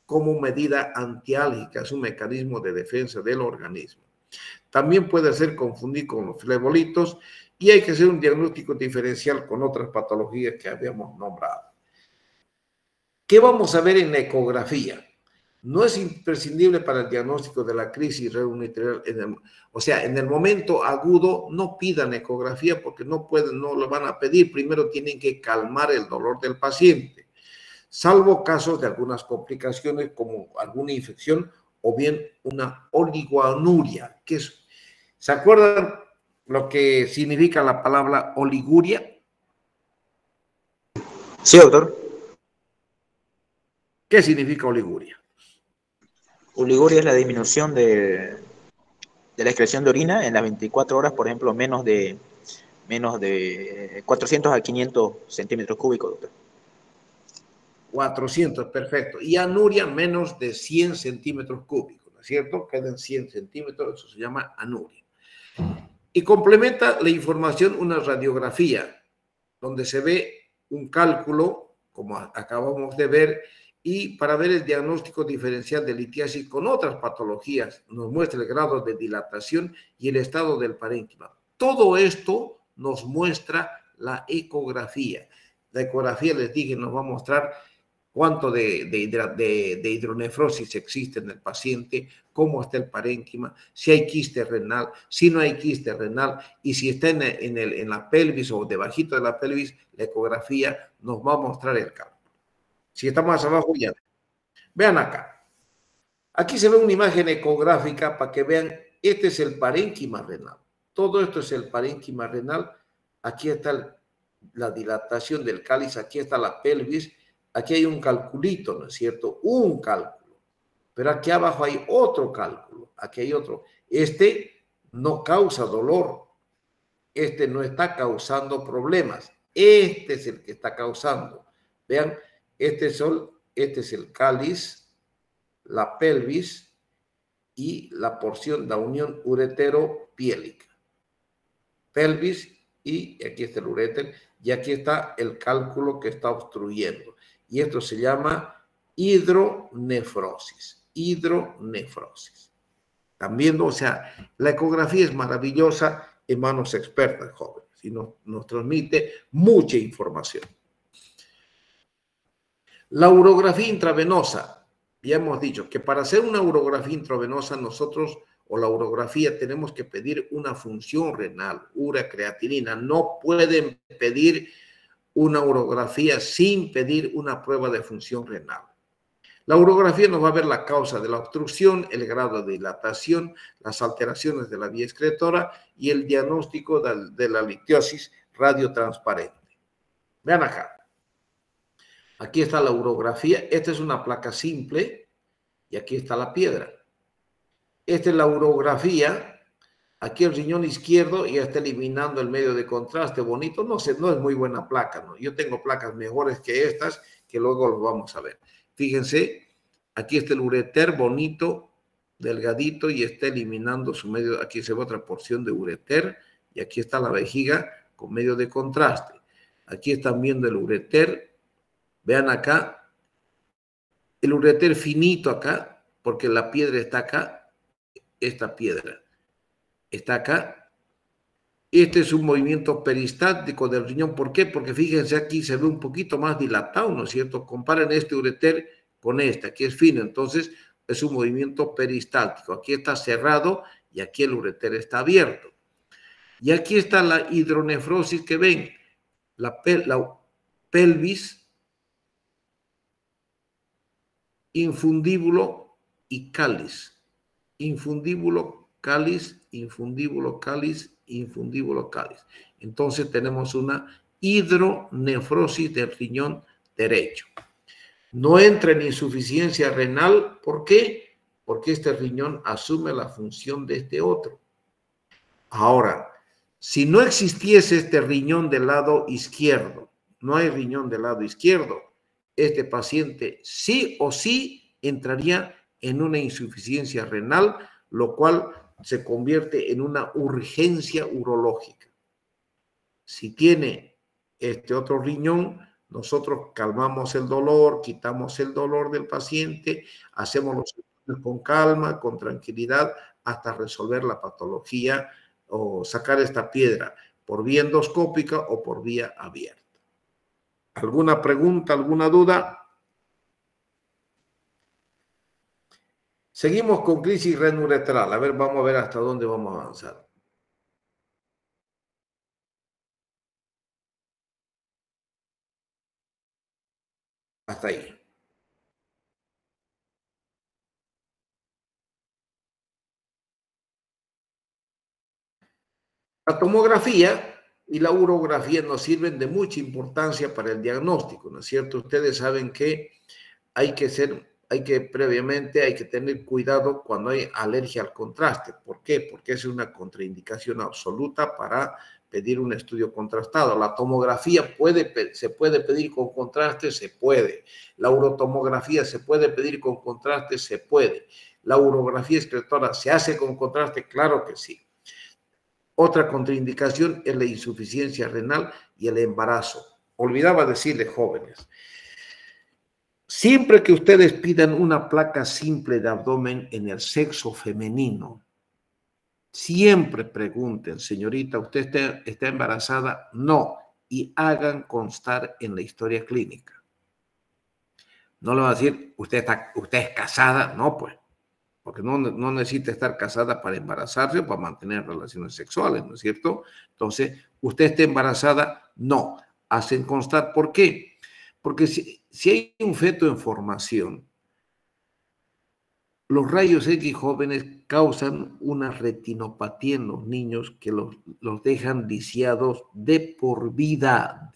como medida antiálgica, es un mecanismo de defensa del organismo. También puede ser confundido con los flebolitos y hay que hacer un diagnóstico diferencial con otras patologías que habíamos nombrado. ¿Qué vamos a ver en la ecografía? No es imprescindible para el diagnóstico de la crisis reunilateral, o sea, en el momento agudo no pidan ecografía porque no lo van a pedir. Primero tienen que calmar el dolor del paciente, salvo casos de algunas complicaciones como alguna infección o bien una oligoanuria. ¿Se acuerdan lo que significa la palabra oliguria? Sí, doctor. ¿Qué significa oliguria? Oliguria es la disminución de la excreción de orina en las 24 horas, por ejemplo, menos de 400 a 500 centímetros cúbicos, doctor. 400, perfecto. Y anuria menos de 100 centímetros cúbicos, ¿no es cierto? Quedan 100 centímetros, eso se llama anuria. Y complementa la información una radiografía, donde se ve un cálculo, como acabamos de ver, y para ver el diagnóstico diferencial de litiasis con otras patologías, nos muestra el grado de dilatación y el estado del parénquima. Todo esto nos muestra la ecografía. La ecografía, les dije, nos va a mostrar cuánto de hidronefrosis existe en el paciente, cómo está el parénquima, si hay quiste renal, si no hay quiste renal, y si está en la pelvis o debajito de la pelvis, la ecografía nos va a mostrar el cálculo. Si está más abajo, ya. Vean acá. Aquí se ve una imagen ecográfica para que vean, este es el parénquima renal. Todo esto es el parénquima renal. Aquí está la dilatación del cáliz, aquí está la pelvis. Aquí hay un calculito, ¿no es cierto? Un cálculo. Pero aquí abajo hay otro cálculo. Aquí hay otro. Este no causa dolor. Este no está causando problemas. Este es el que está causando. Vean, este es el cáliz, la pelvis y la porción, la unión uretero-piélica. Pelvis y aquí está el uréter y aquí está el cálculo que está obstruyendo. Y esto se llama hidronefrosis. Hidronefrosis. También, o sea, la ecografía es maravillosa en manos expertas, jóvenes, y nos transmite mucha información. La urografía intravenosa. Ya hemos dicho que para hacer una urografía intravenosa nosotros o la urografía tenemos que pedir una función renal, urea-creatinina. No pueden pedir una urografía sin pedir una prueba de función renal. La urografía nos va a ver la causa de la obstrucción, el grado de dilatación, las alteraciones de la vía excretora y el diagnóstico de la litiosis radiotransparente. Vean acá. Aquí está la urografía. Esta es una placa simple y aquí está la piedra. Esta es la urografía. Aquí el riñón izquierdo ya está eliminando el medio de contraste bonito. No sé, no es muy buena placa, ¿no? Yo tengo placas mejores que estas, que luego los vamos a ver. Fíjense, aquí está el ureter bonito, delgadito, y está eliminando su medio. Aquí se ve otra porción de ureter, y aquí está la vejiga con medio de contraste. Aquí están viendo el ureter. Vean acá, el ureter finito acá, porque la piedra está acá, esta piedra. está acá. Este es un movimiento peristáltico del riñón. ¿Por qué? Porque fíjense aquí se ve un poquito más dilatado, ¿no es cierto? Comparen este ureter con este, aquí es fino, entonces es un movimiento peristáltico. Aquí está cerrado y aquí el ureter está abierto. Y aquí está la hidronefrosis que ven, la pelvis, infundíbulo y cáliz. Infundíbulo, cáliz, infundíbulo, cáliz, infundíbulo, cáliz. Entonces tenemos una hidronefrosis del riñón derecho. No entra en insuficiencia renal. ¿Por qué? Porque este riñón asume la función de este otro. Ahora, si no existiese este riñón del lado izquierdo, no hay riñón del lado izquierdo, este paciente sí o sí entraría en una insuficiencia renal, lo cual se convierte en una urgencia urológica. Si tiene este otro riñón, nosotros calmamos el dolor, quitamos el dolor del paciente, hacemos los estudios con calma, con tranquilidad, hasta resolver la patología o sacar esta piedra por vía endoscópica o por vía abierta. ¿Alguna pregunta, alguna duda? Seguimos con crisis renouretral. A ver, vamos a ver hasta dónde vamos a avanzar. Hasta ahí. La tomografía y la urografía nos sirven de mucha importancia para el diagnóstico, ¿no es cierto? Ustedes saben que previamente hay que tener cuidado cuando hay alergia al contraste. ¿Por qué? Porque es una contraindicación absoluta para pedir un estudio contrastado. La tomografía se puede pedir con contraste, se puede. La urotomografía se puede pedir con contraste, se puede. La urografía excretora se hace con contraste, claro que sí. Otra contraindicación es la insuficiencia renal y el embarazo. Olvidaba decirles, jóvenes, siempre que ustedes pidan una placa simple de abdomen en el sexo femenino, siempre pregunten, señorita, ¿usted está embarazada? No, y hagan constar en la historia clínica. No le van a decir, ¿usted es casada? No, pues. Porque no necesita estar casada para embarazarse o para mantener relaciones sexuales, ¿no es cierto? Entonces, ¿usted está embarazada? No. Hacen constar. ¿Por qué? Porque si hay un feto en formación, los rayos X jóvenes causan una retinopatía en los niños que los dejan lisiados de por vida,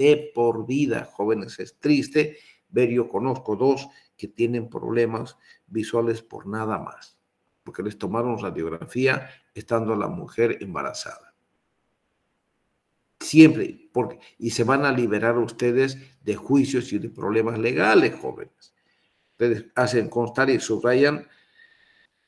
jóvenes. Es triste ver, yo conozco dos que tienen problemas visuales por nada más, porque les tomaron radiografía estando la mujer embarazada. Siempre, y se van a liberar ustedes de juicios y de problemas legales, jóvenes. Ustedes hacen constar y subrayan,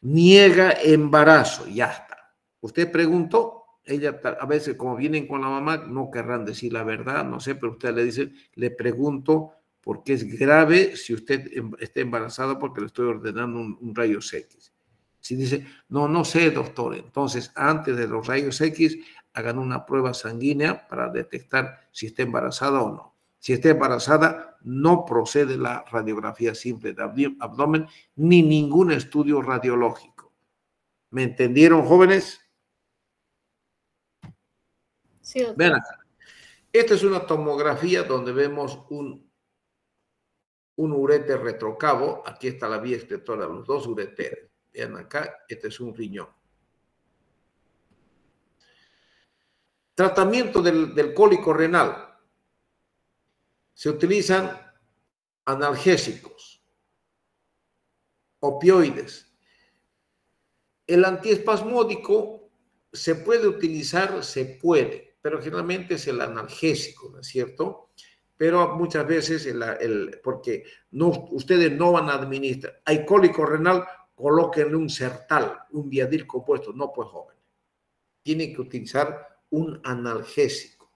niega embarazo, ya está. Usted preguntó, ella a veces como vienen con la mamá no querrán decir la verdad, no sé, pero usted le dice, le pregunto porque es grave si usted está embarazada porque le estoy ordenando un rayos X. Si dice, no sé, doctor, entonces antes de los rayos X hagan una prueba sanguínea para detectar si está embarazada o no. Si está embarazada, no procede la radiografía simple de abdomen ni ningún estudio radiológico. ¿Me entendieron, jóvenes? Sí, doctor. Vean acá. Esta es una tomografía donde vemos un ureter retrocavo. Aquí está la vía excretora, los dos ureteres. Vean acá, este es un riñón. Tratamiento del cólico renal. Se utilizan analgésicos, opioides. El antiespasmódico se puede utilizar, pero generalmente es el analgésico, ¿no es cierto? Pero muchas veces, porque ustedes no van a administrar, hay cólico renal, colóquenle un Sertal, un Viadil compuesto, no pues joven. Tienen que utilizar un analgésico,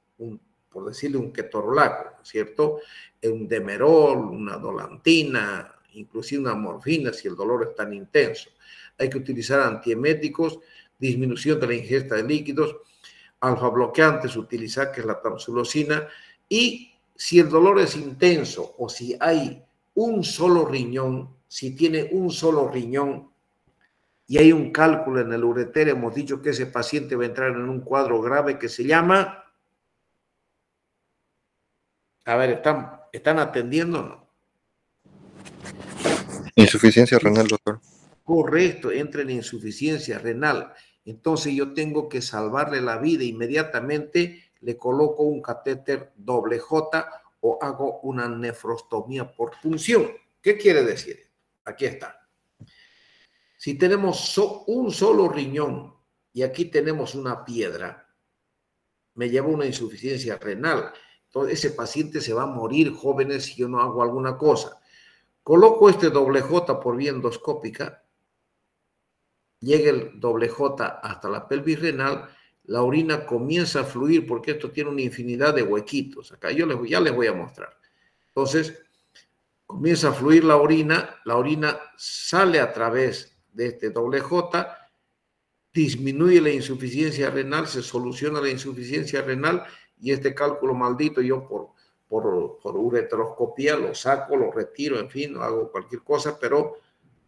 por decirle un ketorolaco, ¿no es cierto? Un Demerol, una Dolantina, inclusive una morfina si el dolor es tan intenso. Hay que utilizar antieméticos disminución de la ingesta de líquidos, alfa bloqueantes, utilizar que es la tamsulosina, y si el dolor es intenso o si hay un solo riñón, si tiene un solo riñón y hay un cálculo en el ureter, hemos dicho que ese paciente va a entrar en un cuadro grave que se llama... A ver, ¿están atendiendo o no? Insuficiencia renal, doctor. Correcto, entra en insuficiencia renal. Entonces yo tengo que salvarle la vida inmediatamente, le coloco un catéter doble J o hago una nefrostomía por punción. ¿Qué quiere decir? Aquí está. Si tenemos un solo riñón y aquí tenemos una piedra, me lleva una insuficiencia renal. Entonces ese paciente se va a morir, jóvenes, si yo no hago alguna cosa. Coloco este doble J por vía endoscópica, llega el doble J hasta la pelvis renal, la orina comienza a fluir porque esto tiene una infinidad de huequitos. Acá ya les voy a mostrar. Entonces, comienza a fluir la orina sale a través de este doble J, disminuye la insuficiencia renal, se soluciona la insuficiencia renal y este cálculo maldito yo por ureteroscopía lo saco, lo retiro, en fin, hago cualquier cosa, pero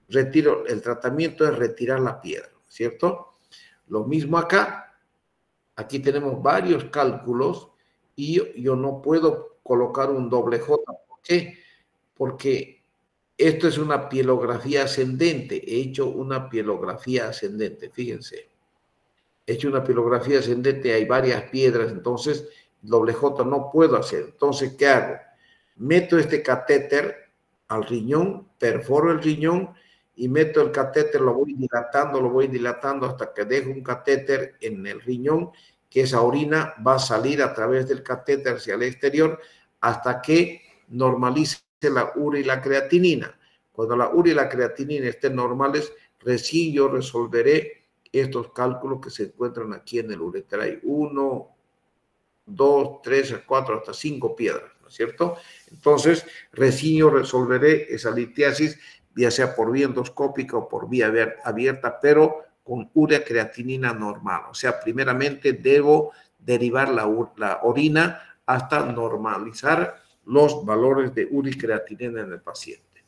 retiro, el tratamiento es retirar la piedra, ¿cierto? Lo mismo acá, aquí tenemos varios cálculos y yo no puedo colocar un doble J. ¿Por qué? Porque esto es una pielografía ascendente, he hecho una pielografía ascendente, fíjense, he hecho una pielografía ascendente, hay varias piedras, entonces doble J no puedo hacer. Entonces, ¿qué hago? Meto este catéter al riñón, perforo el riñón y meto el catéter, lo voy dilatando hasta que dejo un catéter en el riñón, que esa orina va a salir a través del catéter hacia el exterior hasta que normalice la urea y la creatinina. Cuando la urea y la creatinina estén normales, recién yo resolveré estos cálculos que se encuentran aquí en el ureter. Hay 1, 2, 3, 4, hasta 5 piedras, ¿no es cierto? Entonces, recién yo resolveré esa litiasis, ya sea por vía endoscópica o por vía abierta, pero con urea creatinina normal. O sea, primeramente debo derivar la orina hasta normalizar los valores de urea y creatinina en el paciente.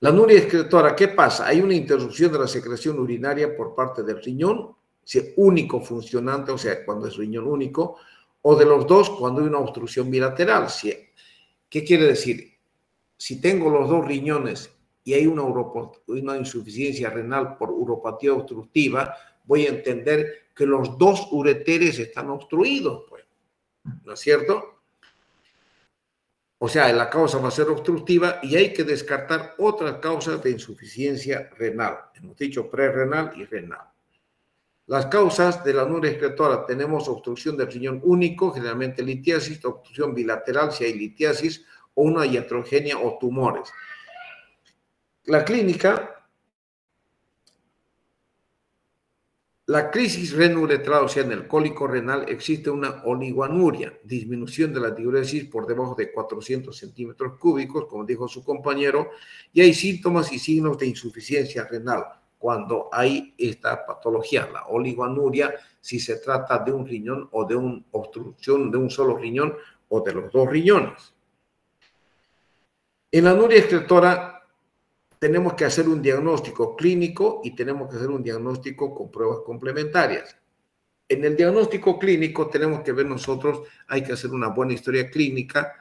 La anuria excretora, ¿qué pasa? Hay una interrupción de la secreción urinaria por parte del riñón, si es único funcionante, o sea, cuando es riñón único, o de los dos cuando hay una obstrucción bilateral. ¿Qué quiere decir? Si tengo los dos riñones y hay una insuficiencia renal por uropatía obstructiva, voy a entender que los dos ureteres están obstruidos, pues, ¿no es cierto? O sea, la causa va a ser obstructiva y hay que descartar otras causas de insuficiencia renal. Hemos dicho prerrenal y renal. Las causas de la anuria excretora, tenemos obstrucción del riñón único, generalmente litiasis, obstrucción bilateral si hay litiasis, o una iatrogenia o tumores. La clínica, la crisis renoureteral, o sea, en el cólico renal existe una oligoanuria, disminución de la diuresis por debajo de 400 centímetros cúbicos, como dijo su compañero, y hay síntomas y signos de insuficiencia renal cuando hay esta patología, la oligoanuria, si se trata de un riñón o de una obstrucción de un solo riñón o de los dos riñones. En la anuria excretora tenemos que hacer un diagnóstico clínico y tenemos que hacer un diagnóstico con pruebas complementarias. En el diagnóstico clínico tenemos que ver nosotros, hay que hacer una buena historia clínica,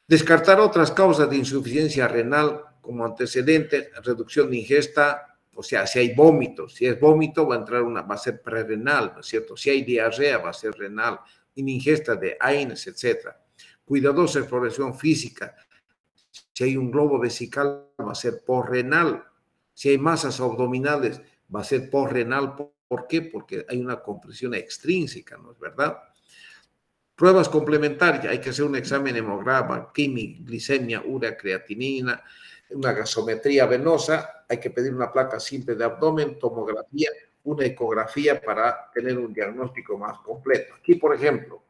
descartar otras causas de insuficiencia renal como antecedentes, reducción de ingesta, o sea, si hay vómito, si es vómito va a ser prerrenal, ¿no es cierto? Si hay diarrea va a ser renal, ingesta de AINES, etc. Cuidadosa exploración física. Si hay un globo vesical, va a ser posrenal. Si hay masas abdominales, va a ser posrenal. ¿Por qué? Porque hay una compresión extrínseca, ¿no es verdad? Pruebas complementarias. Hay que hacer un examen hemograma, química, glicemia, urea, creatinina, una gasometría venosa. Hay que pedir una placa simple de abdomen, tomografía, una ecografía para tener un diagnóstico más completo. Aquí, por ejemplo,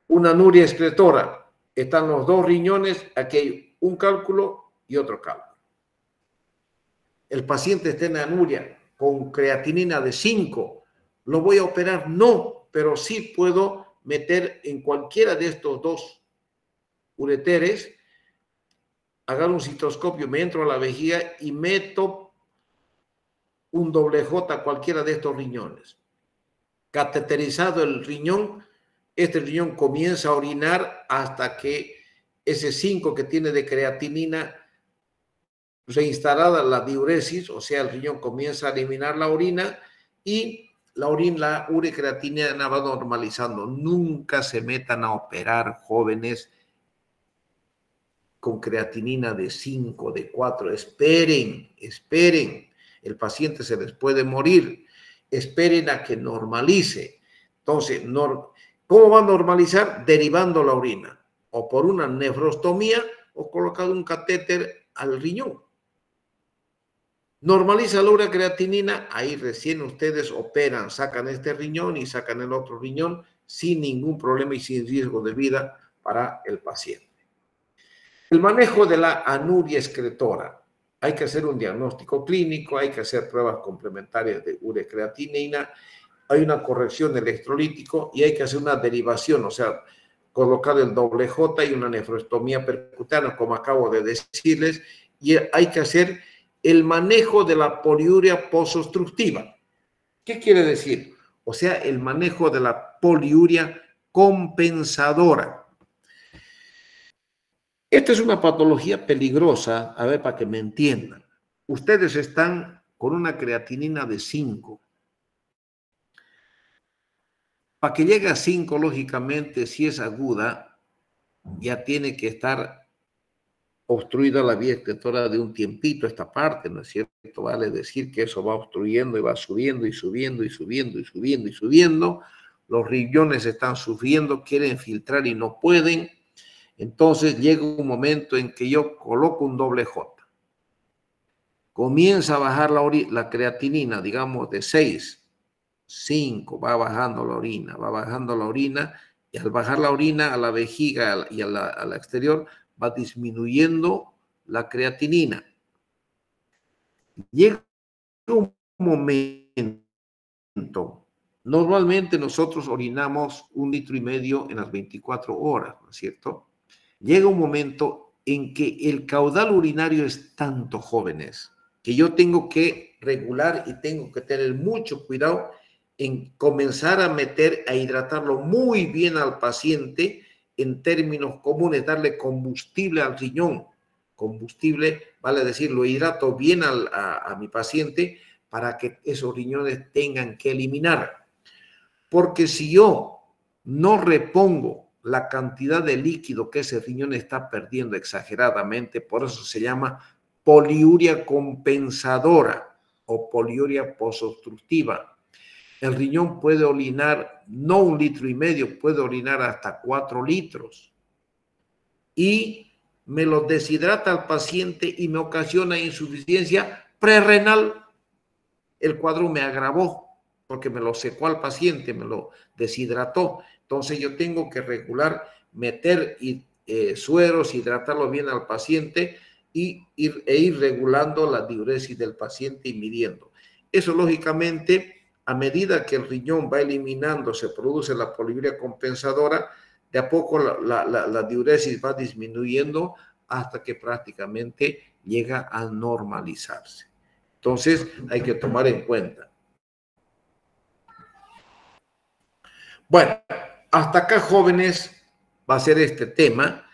una anuria excretora. Están los dos riñones, aquí hay un cálculo y otro cálculo. El paciente está en anuria, con creatinina de 5. ¿Lo voy a operar? No, pero sí puedo meter en cualquiera de estos dos ureteres, agarro un citoscopio, me entro a la vejiga y meto un doble J a cualquiera de estos riñones. Cateterizado el riñón, este riñón comienza a orinar hasta que ese 5 que tiene de creatinina, reinstalada la diuresis, o sea, el riñón comienza a eliminar la orina y la urecreatinina va normalizando. Nunca se metan a operar jóvenes con creatinina de 5, de 4. Esperen. El paciente se les puede morir. Esperen a que normalice. Entonces, ¿cómo va a normalizar? Derivando la orina, o por una nefrostomía, o colocando un catéter al riñón. Normaliza la urecreatinina, ahí recién ustedes operan, sacan este riñón y sacan el otro riñón sin ningún problema y sin riesgo de vida para el paciente. El manejo de la anuria excretora. Hay que hacer un diagnóstico clínico, hay que hacer pruebas complementarias de urecreatinina, hay una corrección electrolítico y hay que hacer una derivación, o sea, colocar el doble J y una nefrostomía percutánea, como acabo de decirles, y hay que hacer el manejo de la poliuria posobstructiva. ¿Qué quiere decir? O sea, el manejo de la poliuria compensadora. Esta es una patología peligrosa, a ver, para que me entiendan. Ustedes están con una creatinina de 5. Para que llegue a 5, lógicamente, si es aguda, ya tiene que estar obstruida la vía excretora de un tiempito esta parte, ¿no es cierto? Vale decir que eso va obstruyendo y va subiendo y subiendo y subiendo y subiendo y subiendo. Los riñones están sufriendo, quieren filtrar y no pueden. Entonces llega un momento en que yo coloco un doble J. Comienza a bajar la creatinina, digamos, de 6, 5, va bajando la orina, y al bajar la orina a la vejiga y a la exterior, va disminuyendo la creatinina. Llega un momento, normalmente nosotros orinamos 1,5 litros en las 24 horas, ¿no es cierto? Llega un momento en que el caudal urinario es tanto, jóvenes, que yo tengo que regular y tengo que tener mucho cuidado en comenzar a hidratarlo muy bien al paciente, en términos comunes, darle combustible al riñón. Combustible, vale decir, lo hidrato bien a mi paciente para que esos riñones tengan que eliminar. Porque si yo no repongo la cantidad de líquido que ese riñón está perdiendo exageradamente, por eso se llama poliuria compensadora o poliuria posobstructiva. El riñón puede orinar no 1,5 litros, puede orinar hasta 4 litros. Y me lo deshidrata al paciente y me ocasiona insuficiencia prerrenal. El cuadro me agravó porque me lo secó al paciente, me lo deshidrató. Entonces yo tengo que regular, meter sueros, hidratarlo bien al paciente e ir regulando la diuresis del paciente y midiendo. Eso lógicamente, a medida que el riñón va eliminando, se produce la poliuria compensadora, de a poco la diuresis va disminuyendo hasta que prácticamente llega a normalizarse. Entonces hay que tomar en cuenta. Bueno, hasta acá, jóvenes, va a ser este tema.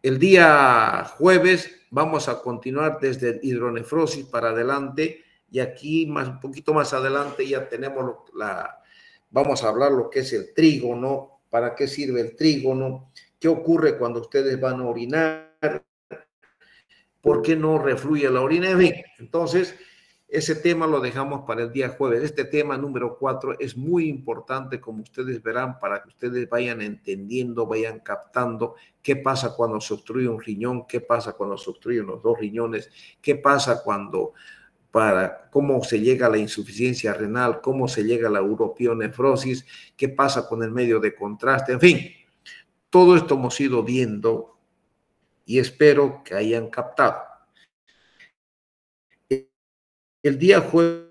El día jueves vamos a continuar desde hidronefrosis para adelante y aquí un poquito más adelante ya tenemos vamos a hablar lo que es el trígono, para qué sirve el trígono, qué ocurre cuando ustedes van a orinar, por qué no refluye la orina. Entonces, ese tema lo dejamos para el día jueves. Este tema número 4 es muy importante, como ustedes verán, para que ustedes vayan entendiendo, vayan captando qué pasa cuando se obstruye un riñón, qué pasa cuando se obstruyen los 2 riñones, qué pasa cómo se llega a la insuficiencia renal, cómo se llega a la uropionefrosis, qué pasa con el medio de contraste, en fin. Todo esto hemos ido viendo y espero que hayan captado. El día jueves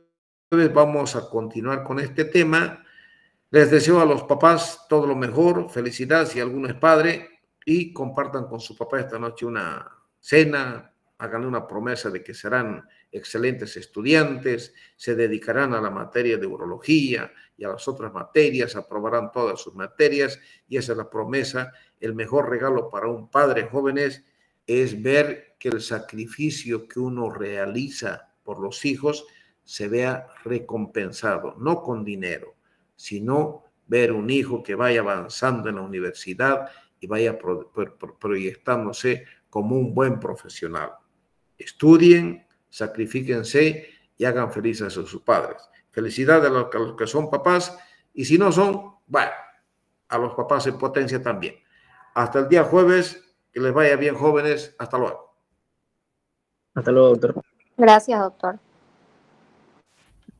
vamos a continuar con este tema. Les deseo a los papás todo lo mejor, felicidad si alguno es padre, y compartan con su papá esta noche una cena, háganle una promesa de que serán excelentes estudiantes, se dedicarán a la materia de urología y a las otras materias, aprobarán todas sus materias, y esa es la promesa. El mejor regalo para un padre jóvenes es ver que el sacrificio que uno realiza por los hijos se vea recompensado, no con dinero, sino ver un hijo que vaya avanzando en la universidad y vaya proyectándose como un buen profesional. Estudien, sacrifíquense y hagan felices a sus padres. Felicidades a los que son papás, y si no son, bueno, a los papás en potencia también. Hasta el día jueves, que les vaya bien, jóvenes. Hasta luego. Hasta luego, doctor. Gracias, doctor.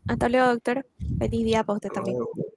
Hasta luego, doctor. Feliz día para usted Hasta también. luego.